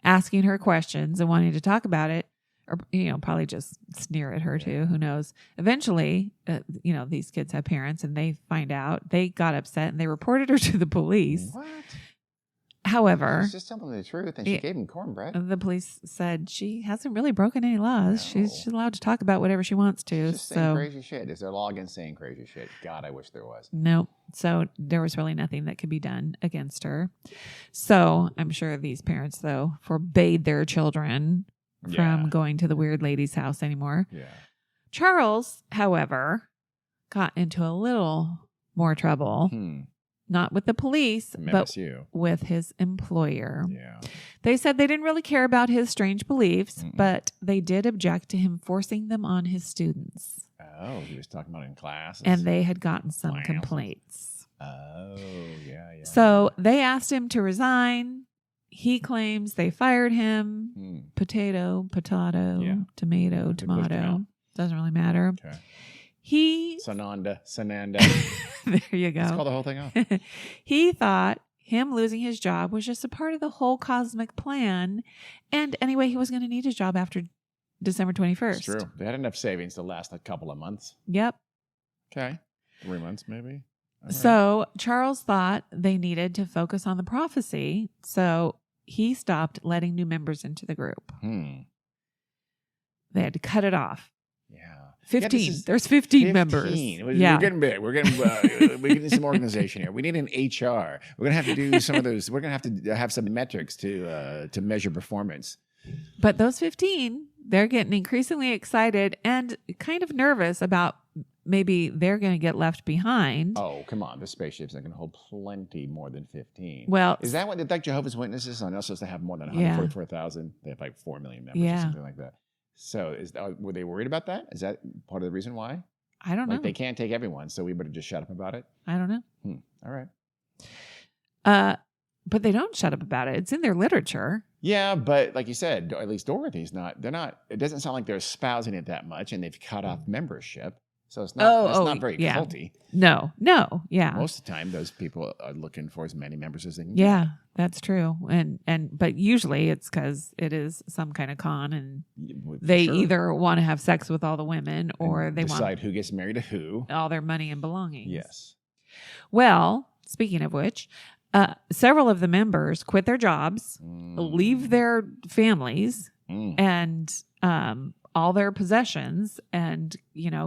asking her questions and wanting to talk about it, or, probably just sneer at her too. Who knows? Eventually, these kids have parents and they find out. They got upset and they reported her to the police. What? However, she's just telling the truth, and she gave him cornbread. The police said she hasn't really broken any laws. No. She's allowed to talk about whatever she wants to. She's just saying crazy shit. Is there a law against saying crazy shit? God, I wish there was. Nope. So there was really nothing that could be done against her. So I'm sure these parents, though, forbade their children from going to the weird lady's house anymore. Yeah. Charles, however, got into a little more trouble. Not with the police, but with his employer. Yeah. They said they didn't really care about his strange beliefs, but they did object to him forcing them on his students. Oh, he was talking about in classes. And they had gotten some complaints. Oh, yeah. So they asked him to resign. He claims they fired him. Potato, tomato. Doesn't really matter. Okay. Sananda. There you go. Let's call the whole thing off. He thought him losing his job was just a part of the whole cosmic plan. And anyway, he was going to need his job after December 21st. It's true. They had enough savings to last a couple of months. Yep. Okay. 3 months, maybe. So Charles thought they needed to focus on the prophecy. So he stopped letting new members into the group. They had to cut it off. Yeah. 15. There's 15 members. We're getting big. We're getting some organization here. We need an HR. We're going to have to do some of those. We're going to have to have some metrics to measure performance. But those 15, they're getting increasingly excited and kind of nervous about maybe they're going to get left behind. Oh, come on. The spaceship's not going to hold plenty more than 15. Well, is that what like Jehovah's Witnesses are not supposed to have more than 144,000? They have like 4 million members or something like that. So were they worried about that? Is that part of the reason why? I don't know. They can't take everyone, so we better just shut up about it? I don't know. All right. But they don't shut up about it. It's in their literature. Yeah, but like you said, at least Dorothy's not. They're not. It doesn't sound like they're espousing it that much, and they've cut off membership. So it's not. It's not very culty. No. Yeah. Most of the time, those people are looking for as many members as they can. Yeah, that's true. But usually it's because it is some kind of con, and they either want to have sex with all the women, or they decide want who gets married to who, all their money and belongings. Yes. Well, speaking of which, several of the members quit their jobs, leave their families, and all their possessions, and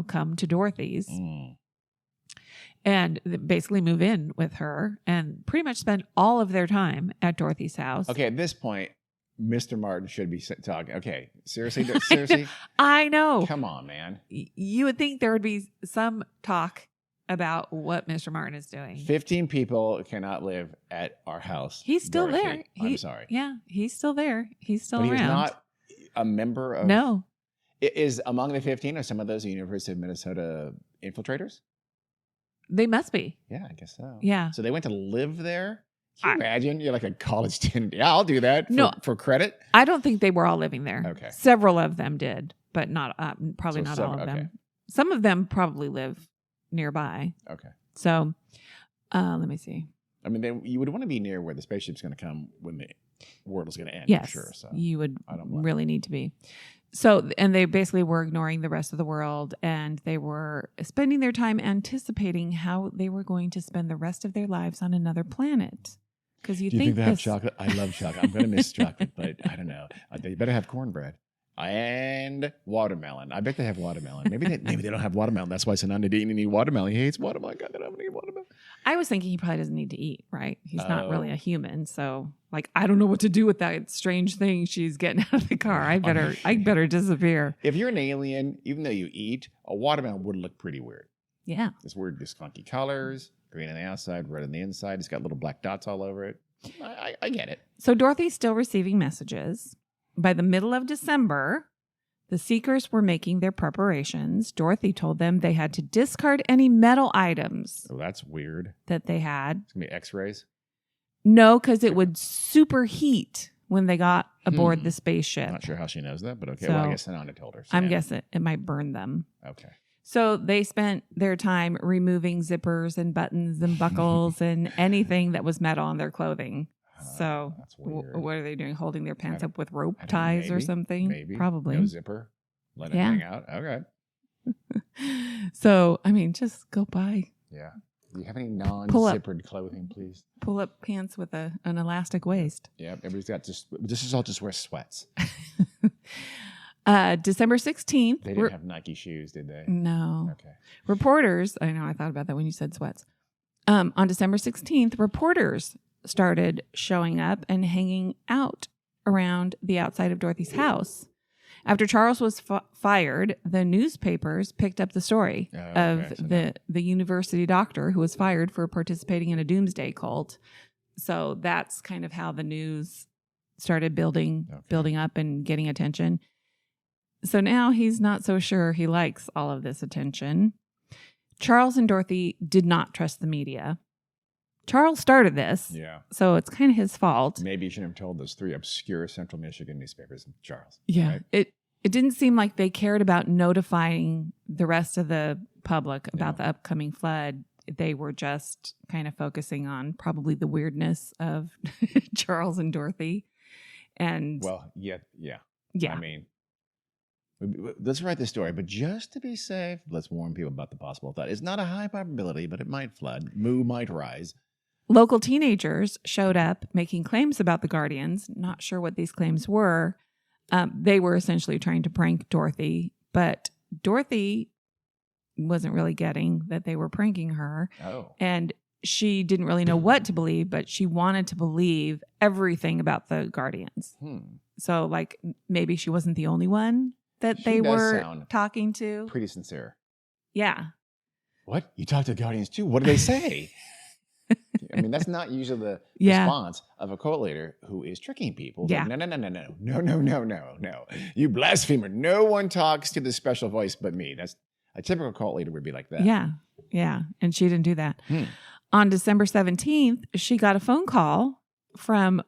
come to Dorothy's and basically move in with her and pretty much spend all of their time at Dorothy's house. Okay, at this point, Mr. Martin should be talking. Okay, seriously? I know. Come on, man. You would think there would be some talk about what Mr. Martin is doing. 15 people cannot live at our house. He's still Dorothy. there. I'm sorry. Yeah, he's still there. He's still but around. He's not a member of... No. Is among the 15 are some of those University of Minnesota infiltrators? They must be. Yeah, I guess so. Yeah. So they went to live there? Can you imagine? You're like a college student. Yeah, I'll do that for credit. I don't think they were all living there. Okay. Several of them did, but not probably not all of them. Some of them probably live nearby. Okay. So let me see. I mean, you would want to be near where the spaceship's going to come when the world is going to end. Yes, for sure. So you would really need to be. So, and they basically were ignoring the rest of the world, and they were spending their time anticipating how they were going to spend the rest of their lives on another planet. Because do you think they have chocolate? I love chocolate. I'm going to miss chocolate, but I don't know. They better have cornbread and watermelon. I bet they have watermelon. Maybe they don't have watermelon. That's why Sananda didn't eat any watermelon. He hates watermelon. God, I don't have any watermelon. I was thinking he probably doesn't need to eat, right? He's not really Oh. a human. So like, I don't know what to do with that strange thing she's getting out of the car. I better disappear. If you're an alien, even though you eat, a watermelon would look pretty weird. Yeah. This weird, this funky colors, green on the outside, red on the inside. It's got little black dots all over it. I get it. So Dorothy's still receiving messages. By the middle of December, the seekers were making their preparations. Dorothy told them they had to discard any metal items Oh, that's weird. that they had. It's going to be x-rays. No, because it would superheat when they got aboard the spaceship. Not sure how she knows that, but okay. So, well, I guess Sananda told her. So I'm yeah. guessing it might burn them. Okay. So they spent their time removing zippers and buttons and buckles and anything that was metal on their clothing. So that's weird. what are they doing? Holding their pants up with rope I don't know, ties or maybe, something? Maybe. Probably. No zipper. Let it Yeah. hang out. Okay. So, I mean, just go by. Yeah. Do you have any non-zippered clothing, please? Pull up pants with an elastic waist. Yeah. Everybody's got this is all just wear sweats. December 16th. They didn't have Nike shoes, did they? No. Okay. Reporters, I know, I thought about that when you said sweats. On December 16th, reporters started showing up and hanging out around the outside of Dorothy's house. After Charles was fired, the newspapers picked up the story of the university doctor who was fired for participating in a doomsday cult. So that's kind of how the news started building up and getting attention. So now he's not so sure he likes all of this attention. Charles and Dorothy did not trust the media. Charles started this, so it's kind of his fault. Maybe you shouldn't have told those 3 obscure Central Michigan newspapers, Charles. Yeah, right? It didn't seem like they cared about notifying the rest of the public about the upcoming flood. They were just kind of focusing on probably the weirdness of Charles and Dorothy. And well, yeah. Yeah. I mean, let's write the story, but just to be safe, let's warn people about the possible flood. It's not a high probability, but it might flood. Moo might rise. Local teenagers showed up making claims about the Guardians. Not sure what these claims were. They were essentially trying to prank Dorothy, but Dorothy wasn't really getting that they were pranking her. Oh. And she didn't really know what to believe, but she wanted to believe everything about the Guardians. So, like, maybe she wasn't the only one that they were talking to. Pretty sincere. Yeah. What? You talked to the Guardians too? What do they say? I mean, that's not usually the response of a cult leader who is tricking people. Yeah. Like, no. You blasphemer. No one talks to the special voice but me. That's a typical cult leader would be like that. Yeah. And she didn't do that. On December 17th, she got a phone call from,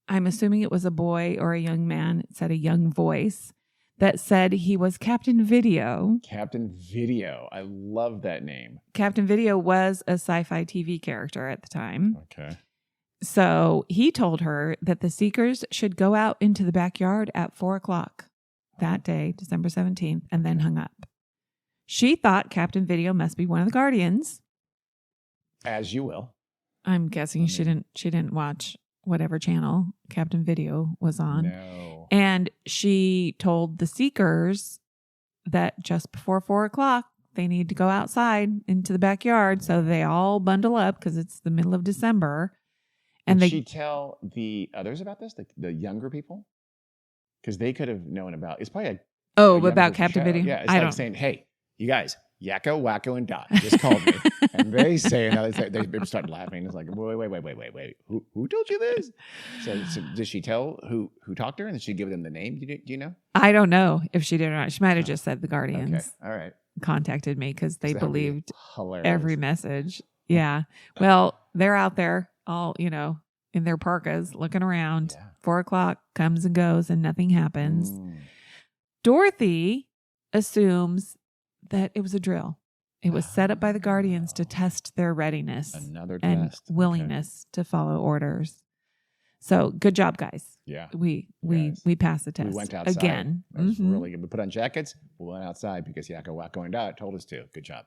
I'm assuming it was a boy or a young man. It said a young voice that said he was Captain Video. Captain Video. I love that name. Captain Video was a sci-fi TV character at the time. Okay. So he told her that the seekers should go out into the backyard at 4:00 that day, December 17th, and then hung up. She thought Captain Video must be one of the Guardians. As you will. I'm guessing she didn't watch whatever channel Captain Video was on. No. And she told the seekers that just before 4:00, they need to go outside into the backyard. So they all bundle up because it's the middle of December. And Did she tell the others about this, the younger people? Because they could have known about it's probably about Captain show. Video? Yeah, it's like saying, hey, you guys, Yakko, Wacko, and Dot just called me. And they say, and they start laughing. It's like, wait. Who told you this? So did she tell who talked to her? And did she give them the name? Do you know? I don't know if she did or not. She might have just said the Guardians. Okay. All right. Contacted me because they believed hilarious. every message. Yeah. Well, they're out there all, in their parkas looking around. 4:00 comes and goes and nothing happens. Dorothy assumes that it was a drill. It was set up by the Guardians to test their readiness and willingness to follow orders. So good job, guys. Yeah. We passed the test. We went outside. Again. That was really good. We put on jackets. We went outside because Yakko, Wacko, and Dot told us to. Good job.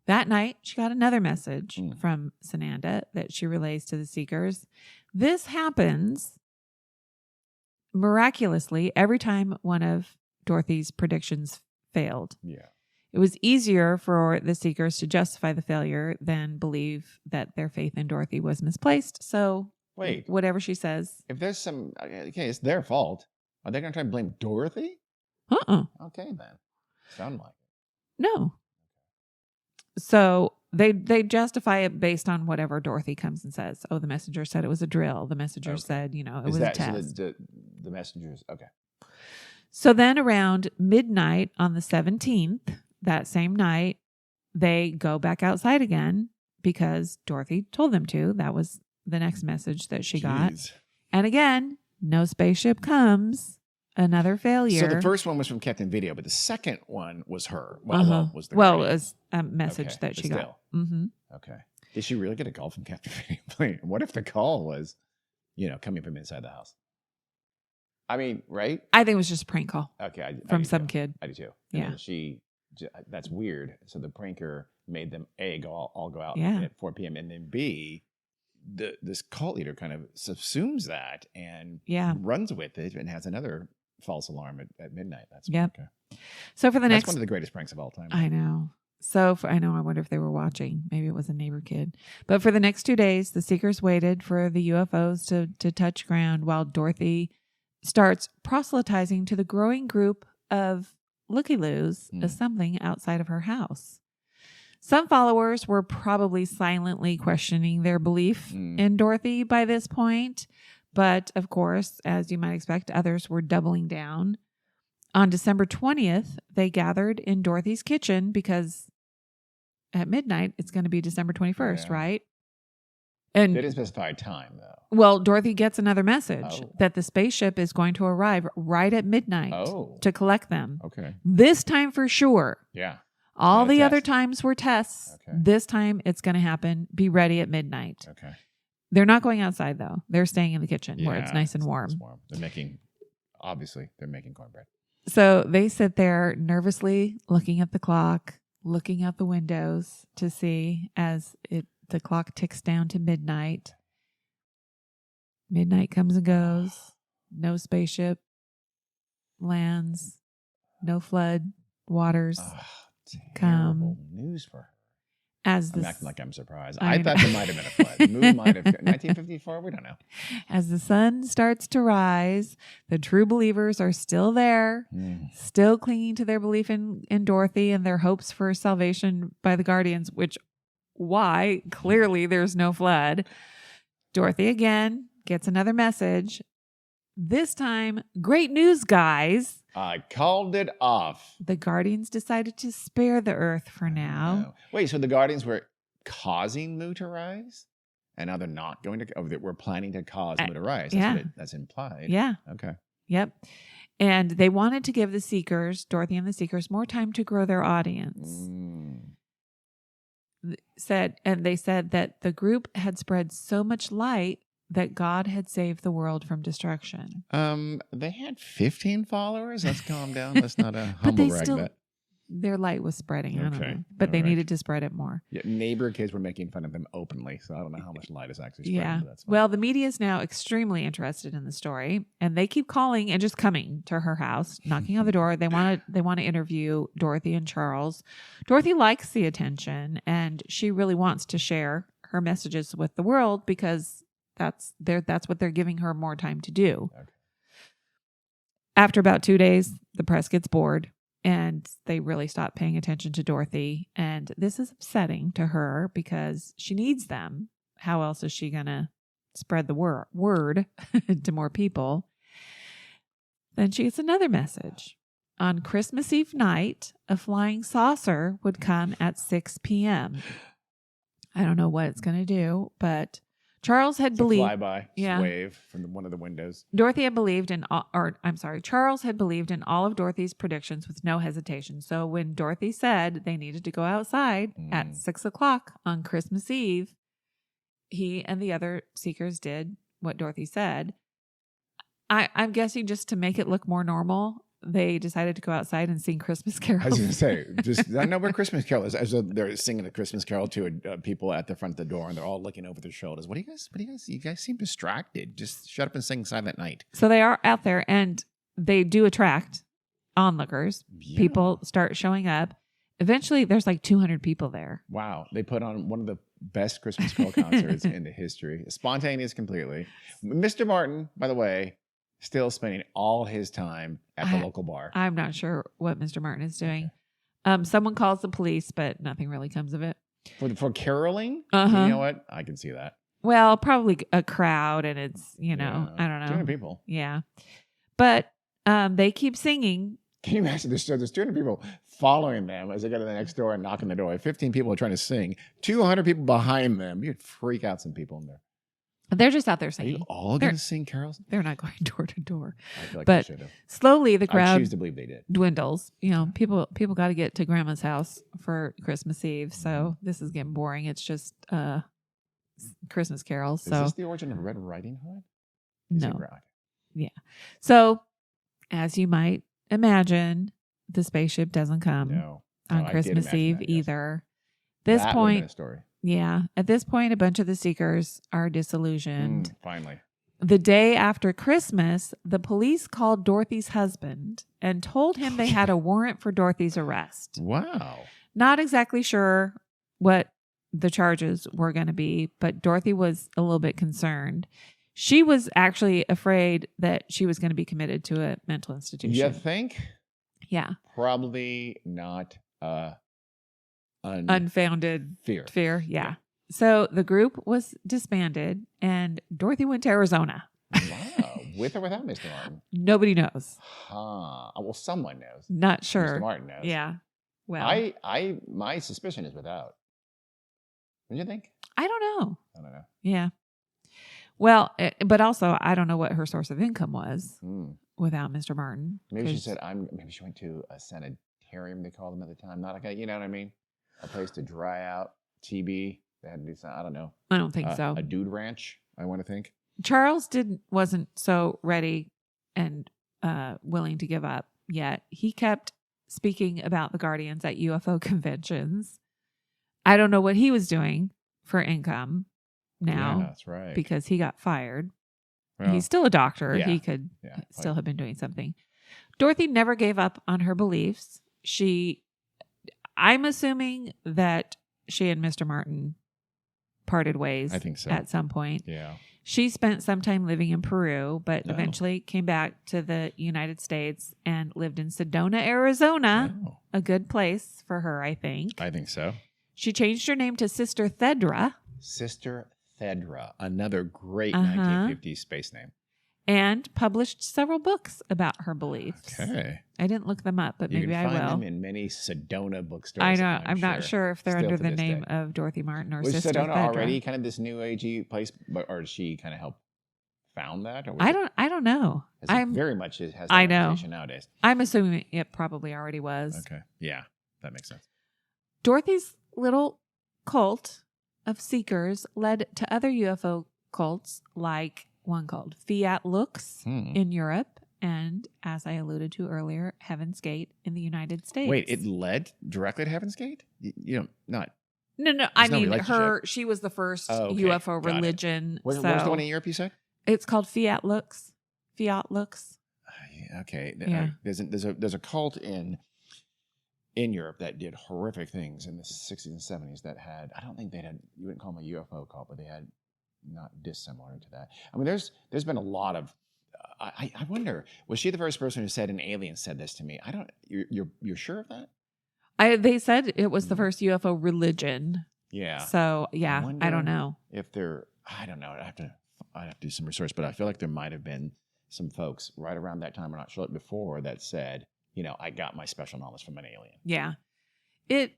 That night, she got another message from Sananda that she relays to the seekers. This happens miraculously every time one of Dorothy's predictions failed. Yeah. It was easier for the seekers to justify the failure than believe that their faith in Dorothy was misplaced. So, Wait. whatever she says. If there's some, okay, it's their fault. Are they going to try and blame Dorothy? Okay, then. Sound like it. No. So they justify it based on whatever Dorothy comes and says. Oh, the messenger said it was a drill. The messenger said, it was a test. So the messengers, okay. So then around midnight on the 17th, that same night, they go back outside again because Dorothy told them to. That was the next message that she got. And again, no spaceship comes. Another failure. So the first one was from Captain Video, but the second one was her. It was a message that she got. Mm-hmm. Okay. Did she really get a call from Captain Video? What if the call was, coming from inside the house? I mean, right? I think it was just a prank call. Okay. From some kid. I do too. Yeah. That's weird. So the pranker made them all go out at 4 p.m. and then B, this cult leader kind of subsumes that and runs with it and has another false alarm at midnight. That's okay. So for the next, that's one of the greatest pranks of all time. I know. So I wonder if they were watching. Maybe it was a neighbor kid. But for the next 2 days, the seekers waited for the UFOs to touch ground while Dorothy starts proselytizing to the growing group of looky-loos assembling outside of her house. Some followers were probably silently questioning their belief in Dorothy by this point. But, of course, as you might expect, others were doubling down. On December 20th, they gathered in Dorothy's kitchen because at midnight, it's going to be December 21st, right? And they didn't specify a time, though. Well, Dorothy gets another message that the spaceship is going to arrive right at midnight to collect them. Okay. This time for sure. Yeah. All the other times were tests. Okay. This time it's going to happen. Be ready at midnight. Okay. They're not going outside, though. They're staying in the kitchen where it's nice and warm. It's warm. They're making cornbread. So they sit there nervously looking at the clock, looking out the windows to see as the clock ticks down to midnight. Midnight comes and goes. No spaceship lands. No flood waters come. News for her. I'm acting like I'm surprised. I thought there might have been a flood. Moon might have. 1954? We don't know. As the sun starts to rise, the true believers are still there, still clinging to their belief in Dorothy and their hopes for salvation by the Guardians, why? Clearly there's no flood. Dorothy again gets another message. This time, great news, guys. I called it off. The Guardians decided to spare the Earth for now. No. Wait, so the Guardians were causing Mu to rise? And now they're not going to, we're planning to cause Mu to rise. That's implied. Yeah. Okay. Yep. And they wanted to give the Seekers, Dorothy and the Seekers, more time to grow their audience. They said that the group had spread so much light that God had saved the world from destruction. They had 15 followers. Let's calm down. Let's not humble brag. Their light was spreading. I don't know. But they needed to spread it more. Yeah, neighbor kids were making fun of them openly, so I don't know how much light is actually spreading. Yeah. Well, the media is now extremely interested in the story, and they keep calling and just coming to her house, knocking on the door. They want to interview Dorothy and Charles. Dorothy likes the attention, and she really wants to share her messages with the world because that's what they're giving her more time to do. Okay. After about 2 days, the press gets bored and they really stop paying attention to Dorothy. And this is upsetting to her because she needs them. How else is she going to spread the word to more people? Then she gets another message. On Christmas Eve night, a flying saucer would come at 6 p.m. I don't know what it's going to do, but Charles had believed flyby wave from one of the windows. Dorothy had believed Charles had believed in all of Dorothy's predictions with no hesitation. So when Dorothy said they needed to go outside at 6:00 on Christmas Eve, he and the other seekers did what Dorothy said. I'm guessing just to make it look more normal, they decided to go outside and sing Christmas carols. I was going to say, I know where Christmas Carol is. As though they're singing a Christmas Carol to people at the front of the door, and they're all looking over their shoulders. What do you guys? You guys seem distracted. Just shut up and sing Silent Night. So they are out there, and they do attract onlookers. Yeah. People start showing up, Eventually, there's like 200 people there. Wow. They put on one of the best Christmas Carol concerts in the history. Spontaneous completely. Mr. Martin, by the way, still spending all his time at the local bar. I'm not sure what Mr. Martin is doing. Okay. Someone calls the police, but nothing really comes of it. For caroling? Uh-huh. You know what? I can see that. Well, probably a crowd, and it's, I don't know. 200 people. Yeah. But they keep singing. Can you imagine? There's 200 people following them as they go to the next door and knock on the door. 15 people are trying to sing. 200 people behind them. You'd freak out some people in there. They're just out there Are singing. you all going to sing carols? They're not going door to door. I feel like but they should have. Slowly the crowd I choose to believe they did. dwindles. People got to get to Grandma's house for Christmas Eve. So this is getting boring. It's just Christmas carols. Is so this the origin of Red Riding Hood? No. Yeah. So as you might imagine, the spaceship doesn't come on Christmas Eve either. This point, story. Yeah. At this point, a bunch of the seekers are disillusioned. Finally. The day after Christmas, the police called Dorothy's husband and told him they had a warrant for Dorothy's arrest. Wow. Not exactly sure what the charges were going to be, but Dorothy was a little bit concerned. She was actually afraid that she was going to be committed to a mental institution. You think? Yeah. Probably not unfounded fear. Yeah. Yeah. So the group was disbanded and Dorothy went to Arizona. Wow. With or without Mr. Martin? Nobody knows. Well, someone knows. Not sure. Mr. Martin knows. Yeah. Well, my suspicion is without. What do you think? I don't know. I don't know. Yeah. Well, but also I don't know what her source of income was without Mr. Martin. Maybe she said maybe she went to a sanitarium, they called them at the time. Not like you know what I mean? A place to dry out TB. They had to do something. I don't know. I don't think so. A dude ranch, I want to think. Charles wasn't so ready and willing to give up yet. He kept speaking about the Guardians at UFO conventions. I don't know what he was doing for income now. Yeah, that's right. Because he got fired. Well, he's still a doctor. Yeah, he could still have been doing something. Dorothy never gave up on her beliefs. I'm assuming that she and Mr. Martin parted ways. I think so. At some point. Yeah. She spent some time living in Peru, but eventually came back to the United States and lived in Sedona, Arizona. Oh. A good place for her, I think. I think so. She changed her name to Sister Thedra. Sister Thedra, another great 1950s space name. And published several books about her beliefs. Okay. I didn't look them up, but maybe I will. You can find them in many Sedona bookstores. I know. I'm not sure if they're Still under to the this name day. of Dorothy Martin or Was Sister Sedona Thedra. already kind of this new agey place, or did she kind of help found that? Or I don't know. Very much has that I know. reputation nowadays. I'm assuming it probably already was. Okay. Yeah, that makes sense. Dorothy's little cult of seekers led to other UFO cults, like one called Fiat Lux in Europe, and as I alluded to earlier, Heaven's Gate in the United States. Wait, it led directly to Heaven's Gate? Not. No. I mean, she was the first UFO Got religion. What was the one in Europe you said? It's called Fiat Lux. Fiat Lux. Okay. Yeah. There's a cult in Europe that did horrific things in the 60s and 70s that had, I don't think they had, you wouldn't call them a UFO cult, but they had not dissimilar to that. I mean, there's been a lot of, I wonder, was she the first person who said an alien said this to me? You're sure of that? They said it was the first UFO religion. Yeah. So yeah, I don't know. If I don't know. I'd have to do some research, but I feel like there might have been some folks right around that time, or not sure before, that said, I got my special knowledge from an alien. Yeah. It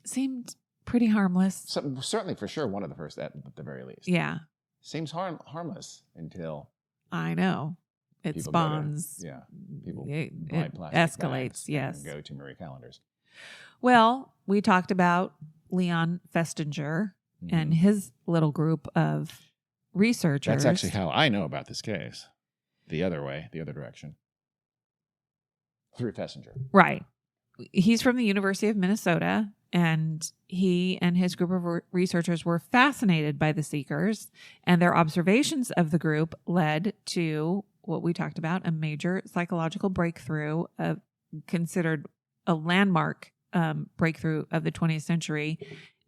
seemed pretty harmless. Certainly, for sure, one of the first at the very least. Yeah. Seems harmless until I know. It spawns. People it plastic escalates, yes. And go to Marie calendars. Well, we talked about Leon Festinger and his little group of researchers. That's actually how I know about this case. The other way, the other direction. Through Festinger. Right. He's from the University of Minnesota, and he and his group of researchers were fascinated by the seekers, and their observations of the group led to what we talked about, a major psychological breakthrough, considered a landmark breakthrough of the 20th century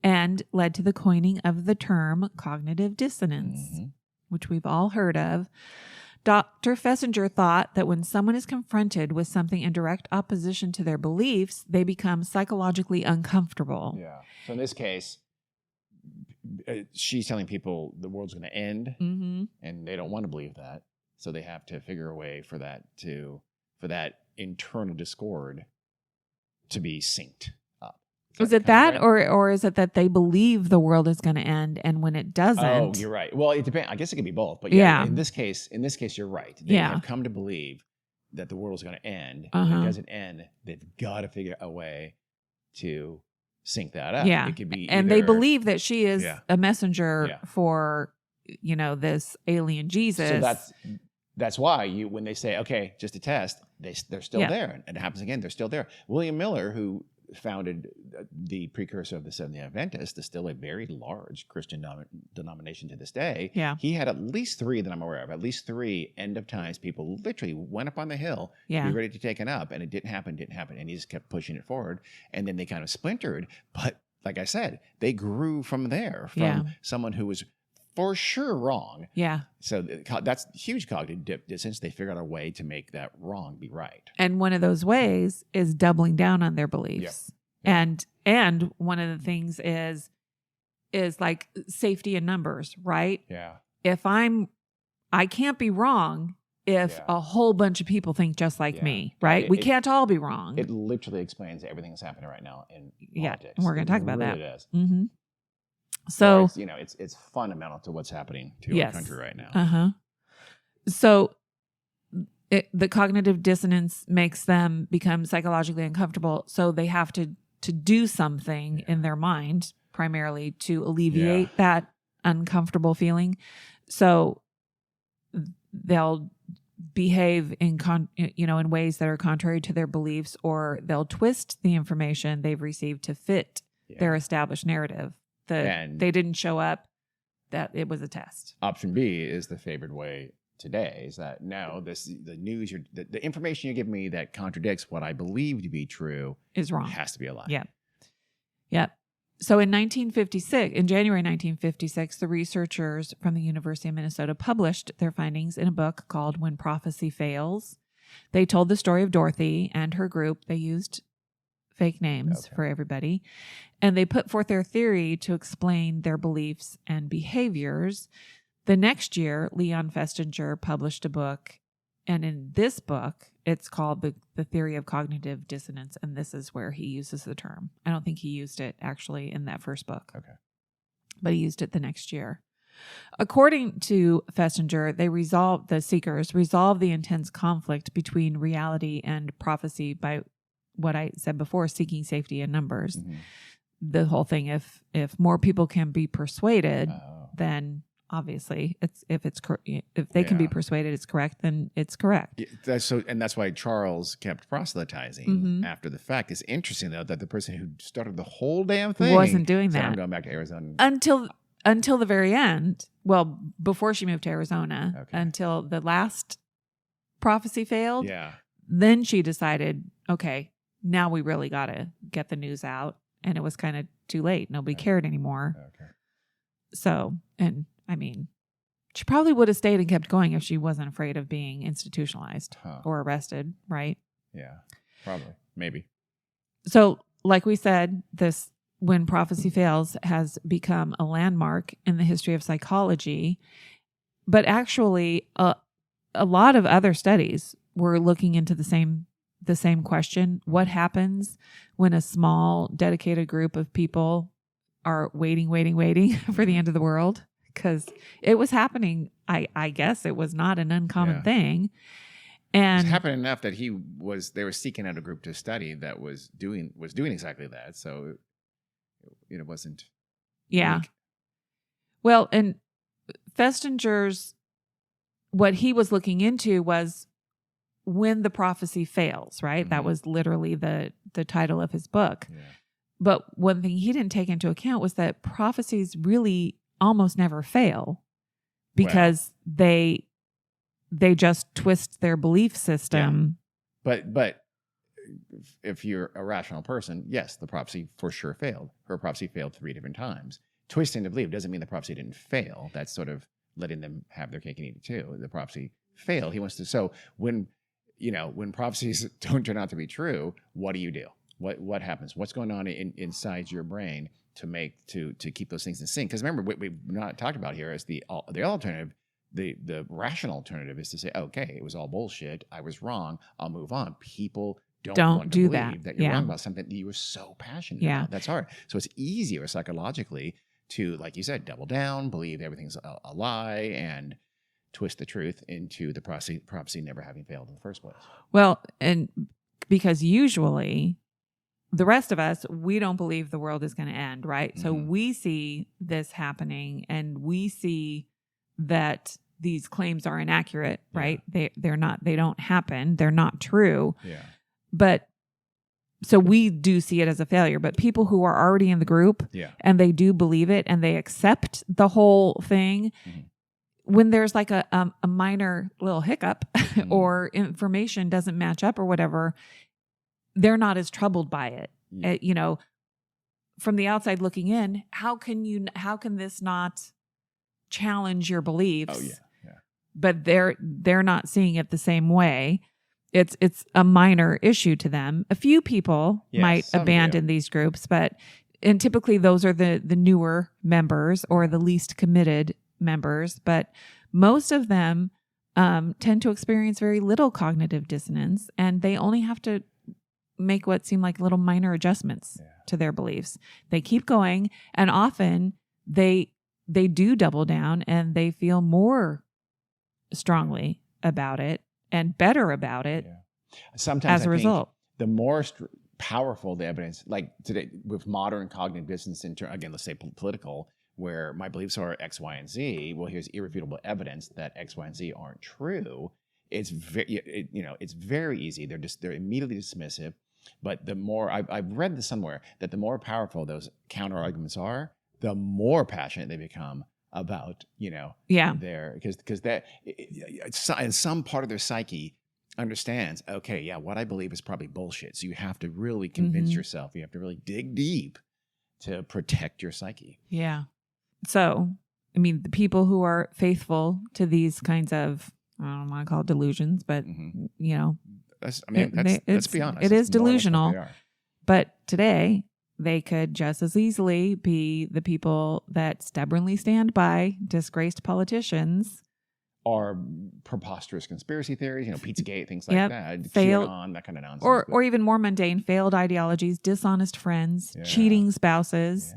and led to the coining of the term cognitive dissonance, which we've all heard of. Dr. Fessinger thought that when someone is confronted with something in direct opposition to their beliefs, they become psychologically uncomfortable. Yeah. So in this case, she's telling people the world's going to end, and they don't want to believe that. So they have to figure a way for that internal discord to be synced up. Is it that, or is it that they believe the world is going to end, and when it doesn't? Oh, you're right. Well, it depends. I guess it could be both. But yeah, in this case, you're right. They have come to believe that the world is going to end. When it doesn't end, they've got to figure a way to sync that up. Yeah, it could be, and they believe that she is a messenger for this alien Jesus. So that's why when they say, okay, just a test, they're still there, and it happens again. They're still there. William Miller, who founded the precursor of the Seventh-day Adventist, is still a very large Christian denomination to this day. Yeah. He had at least 3 that I'm aware of, at least 3 end of times people literally went up on the hill to be ready to take it up, and it didn't happen. And he just kept pushing it forward, and then they kind of splintered. But like I said, they grew from there, from someone who was for sure wrong. Yeah. So that's huge cognitive dissonance. They figured out a way to make that wrong be right. And one of those ways is doubling down on their beliefs. Yep. And one of the things is like safety in numbers, right? Yeah. If I can't be wrong if a whole bunch of people think just like me, right? We can't all be wrong. It literally explains everything that's happening right now in politics. And we're going to talk about really that. Does. Mm-hmm. So it's fundamental to what's happening to our country right now. So the cognitive dissonance makes them become psychologically uncomfortable. So they have to do something in their mind, primarily to alleviate that uncomfortable feeling. So they'll behave in ways that are contrary to their beliefs, or they'll twist the information they've received to fit their established narrative. They didn't show up, that it was a test. Option B is the favored way today, is that no, the news, the information you give me that contradicts what I believe to be true is wrong. It has to be a lie. Yep. So in January 1956, the researchers from the University of Minnesota published their findings in a book called When Prophecy Fails. They told the story of Dorothy and her group. They used fake names for everybody. And they put forth their theory to explain their beliefs and behaviors. The next year, Leon Festinger published a book. And in this book, it's called the Theory of Cognitive Dissonance. And this is where he uses the term. I don't think he used it actually in that first book. Okay. But he used it the next year. According to Festinger, the seekers resolved the intense conflict between reality and prophecy by what I said before, seeking safety in numbers. Mm-hmm. The whole thing, if more people can be persuaded, then obviously if they can be persuaded it's correct, then it's correct. Yeah, that's why Charles kept proselytizing after the fact. It's interesting though that the person who started the whole damn thing wasn't doing that. I'm going back to Arizona until the very end. Well, before she moved to Arizona, until the last prophecy failed. Yeah. Then she decided, okay, now we really got to get the news out. And it was kind of too late. Nobody cared anymore. Okay. So, and I mean, she probably would have stayed and kept going if she wasn't afraid of being institutionalized or arrested, right? Yeah, probably. Maybe. So, like we said, this When Prophecy Fails has become a landmark in the history of psychology. But actually, a lot of other studies were looking into the same question. What happens when a small, dedicated group of people are waiting for the end of the world? Because it was happening. I guess it was not an uncommon thing. And it was happening enough that they were seeking out a group to study that was doing exactly that. So it wasn't unique. Well, and Festinger's, what he was looking into was when the prophecy fails, right? Mm-hmm. That was literally the title of his book. Yeah. But one thing he didn't take into account was that prophecies really almost never fail because they just twist their belief system. Yeah. But if you're a rational person, yes, the prophecy for sure failed. Her prophecy failed 3 different times. Twisting to believe doesn't mean the prophecy didn't fail. That's sort of letting them have their cake and eat it too. The prophecy failed. He wants to. So when prophecies don't turn out to be true, what do? What happens? What's going on inside your brain to keep those things in sync? Because remember, what we've not talked about here is the alternative. The rational alternative is to say, okay, it was all bullshit. I was wrong. I'll move on. People don't want to believe that you're wrong about something that you were so passionate about. That's hard. So it's easier psychologically to, like you said, double down, believe everything's a lie, and twist the truth into the prophecy never having failed in the first place. Well, and because usually the rest of us, we don't believe the world is going to end, right? Mm-hmm. So we see this happening and we see that these claims are inaccurate, right? They're not, they don't happen. They're not true. Yeah. But so we do see it as a failure, but people who are already in the group and they do believe it and they accept the whole thing, when there's like a minor little hiccup or information doesn't match up or whatever, they're not as troubled by it. From the outside looking in, how can this not challenge your beliefs? Oh yeah. But they're not seeing it the same way. It's a minor issue to them. A few people might abandon these groups, and typically those are the newer members or the least committed members. But most of them tend to experience very little cognitive dissonance, and they only have to make what seem like little minor adjustments to their beliefs. They keep going, and often they do double down, and they feel more strongly about it and better about it. Sometimes as a result, the more powerful the evidence, like today with modern cognitive dissonance, again, let's say political, where my beliefs are X, Y, and Z. Well, here's irrefutable evidence that X, Y, and Z aren't true. It's very easy. They're immediately dismissive. But the more I've read this somewhere, that the more powerful those counter arguments are, the more passionate they become about, their, because that in some part of their psyche understands, okay, what I believe is probably bullshit. So you have to really convince yourself. You have to really dig deep to protect your psyche. Yeah. So, I mean, the people who are faithful to these kinds of, I don't want to call it delusions, but let's be honest. It is delusional. But today, they could just as easily be the people that stubbornly stand by disgraced politicians. Or preposterous conspiracy theories, Pizzagate, things like that. Failed, that kind of nonsense. Or even more mundane, failed ideologies, dishonest friends, cheating spouses.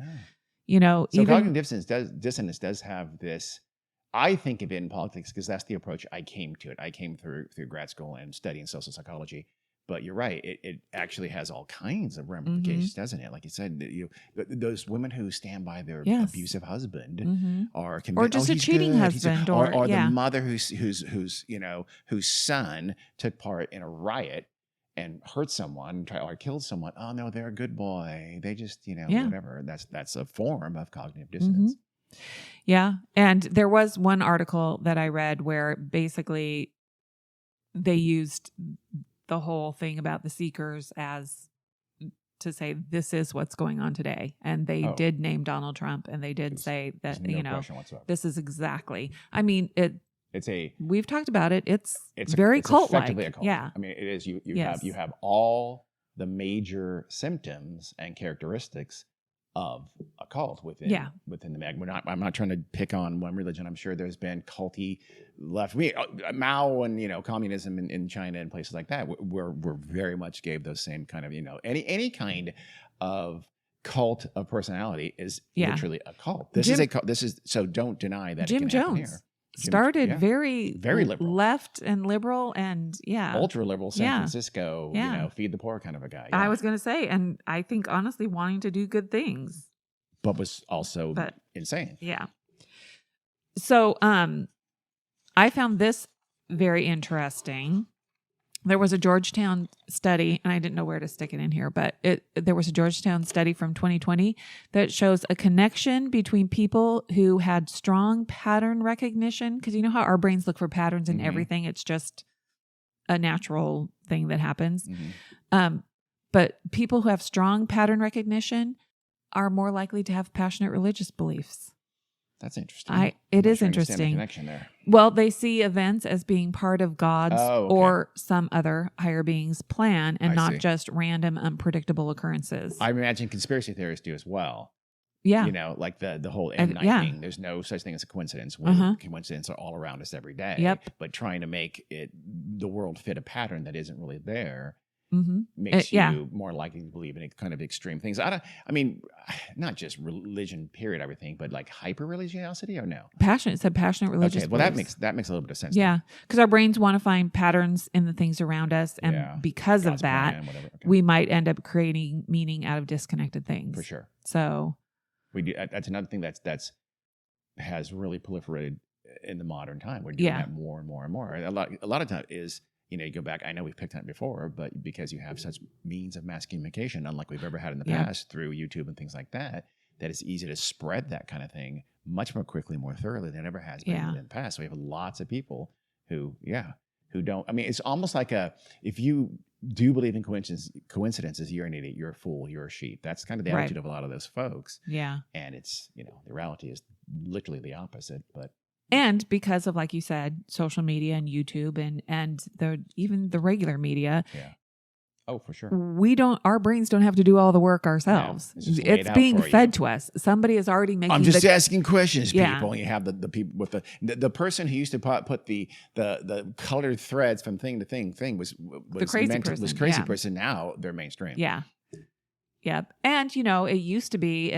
So cognitive dissonance does have this. I think of it in politics because that's the approach I came to it. I came through grad school and studying social psychology. But you're right; it actually has all kinds of ramifications, doesn't it? Like you said, those women who stand by their abusive husband are convinced, or just a cheating husband, or the mother whose son took part in a riot and hurt someone or killed someone. Oh no, they're a good boy. They just whatever. That's a form of cognitive dissonance. Yeah, and there was one article that I read where basically they used the whole thing about the seekers as to say this is what's going on today, and they did name Donald Trump, and they did say that this is exactly. I mean, we've talked about it. It's very cult-like. Effectively a cult. Yeah, I mean, it is. You have all the major symptoms and characteristics of a cult within the mag. I'm not trying to pick on one religion. I'm sure there's been culty left. Mao and communism in China and places like that were very much gave those same kind of any kind of cult of personality is literally a cult. This is a cult. So don't deny that. Jim it can Jones happen here. started very liberal, left and liberal, and ultra liberal San Francisco, feed the poor kind of a guy. I was going to say, and I think honestly wanting to do good things, but was also insane. Yeah. So, I found this very interesting. There was a Georgetown study, and I didn't know where to stick it in here, but there was a Georgetown study from 2020 that shows a connection between people who had strong pattern recognition, because you know how our brains look for patterns in everything. It's just a natural thing that happens. Mm-hmm. But people who have strong pattern recognition are more likely to have passionate religious beliefs. That's interesting. It is The interesting. connection there. Well, they see events as being part of God's Oh, okay. or some other higher being's plan and I not see. just random, unpredictable occurrences. I imagine conspiracy theorists do as well. Yeah. You know, like the whole M. Night thing. There's no such thing as a coincidence. Coincidences are all around us every day. Yep. But trying to make the world fit a pattern that isn't really there makes you more likely to believe in kind of extreme things. I mean, not just religion, period, everything, but like hyper religiosity or no? It said passionate religious Okay, well beliefs. that makes a little bit of sense. Yeah, because our brains want to find patterns in the things around us, and because God's of that, plan, whatever. Okay. we might end up creating meaning out of disconnected things. For sure. So we do. That's another thing that's has really proliferated in the modern time. We're doing that more and more and more. A lot of time is, you know, you go back, I know we've picked on it before, but because you have such means of mass communication, unlike we've ever had in the past through YouTube and things like that, that it's easy to spread that kind of thing much more quickly, more thoroughly than it ever has been in the past. So we have lots of people who don't. I mean, it's almost like if you do believe in coincidences, you're an idiot, you're a fool, you're a sheep. That's kind of the attitude of a lot of those folks. Yeah. And it's, you know, the reality is literally the opposite, but. And because of, like you said, social media and YouTube and even the regular media. Yeah. Oh, for sure. Our brains don't have to do all the work ourselves. Yeah, it's being fed to us. Somebody is already making. I'm just asking questions, people. And you have the people with the person who used to put the colored threads from thing to thing was the crazy person. Was crazy person. Now they're mainstream. Yeah. Yep. And you know, it used to be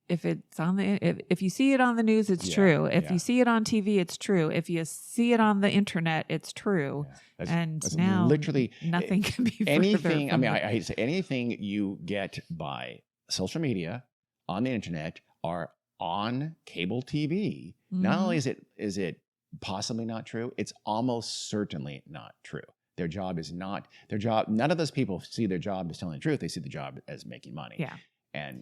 if it's on if you see it on the news, it's true. If you see it on TV, it's true. If you see it on the internet, it's true. Yeah. That's now literally nothing can be anything. I mean, I hate to say anything you get by social media, on the internet, or on cable TV. Not only is it possibly not true, it's almost certainly not true. Their job is not their job. None of those people see their job as telling the truth. They see the job as making money. Yeah.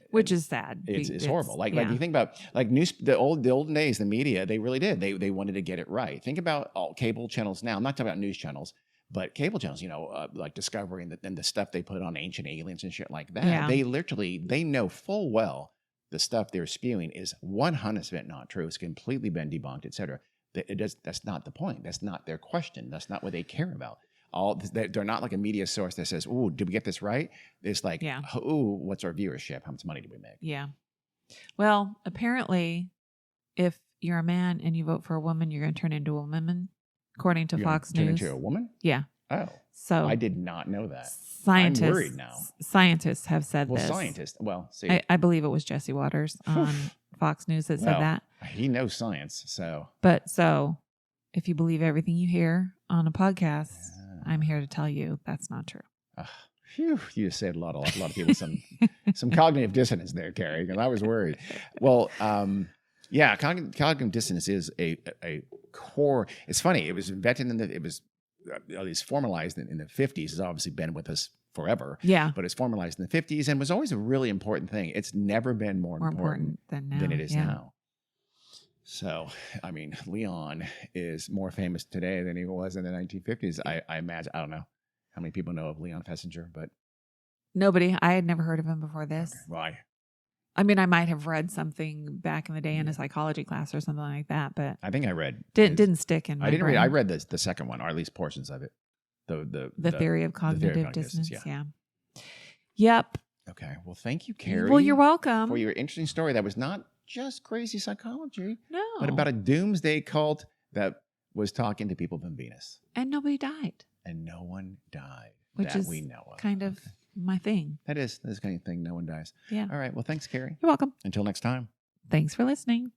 Which is sad. It's horrible. Like you think about like the olden days, the media, they really did. They wanted to get it right. Think about all cable channels now. I'm not talking about news channels, but cable channels. You know, like Discovery and the stuff they put on ancient aliens and shit like that. Yeah. They know full well the stuff they're spewing is 100% not true. It's completely been debunked, etc. That's not the point. That's not their question. That's not what they care about. They're not like a media source that says, "Oh, did we get this right?" It's like, "Oh, what's our viewership? How much money do we make?" Yeah. Well, apparently, if you're a man and you vote for a woman, you're going to turn into a woman, according to Fox News. Turn into a woman? Yeah. Oh, so I did not know that. Scientists, I'm worried now. Scientists have said this. Scientists. Well, see, I believe it was Jesse Waters on Fox News that said that. He knows science, so. But if you believe everything you hear on a podcast. I'm here to tell you that's not true. Phew, you just saved a lot of people some cognitive dissonance there, Carrie, because I was worried. Well, cognitive dissonance is a core. It's funny. It was invented at least formalized in the 50s. It's obviously been with us forever. Yeah. But it's formalized in the 50s and was always a really important thing. It's never been more important than it is now. So, I mean, Leon is more famous today than he was in the 1950s. I imagine. I don't know how many people know of Leon Fessinger, but nobody. I had never heard of him before this. Okay. Why? I mean, I might have read something back in the day in a psychology class or something like that, but I think I read didn't stick in my I didn't brain. read. I read the second one, or at least portions of it. The theory of cognitive dissonance. Yeah. Yep. Okay. Well, thank you, Carrie. Well, you're welcome for your interesting story. That was not just crazy psychology. No. But about a doomsday cult that was talking to people from Venus. And nobody died. And no one died. Which that is we know of. Kind of my thing. That is this kind of thing. No one dies. Yeah. All right. Well, thanks, Carrie. You're welcome. Until next time. Thanks for listening.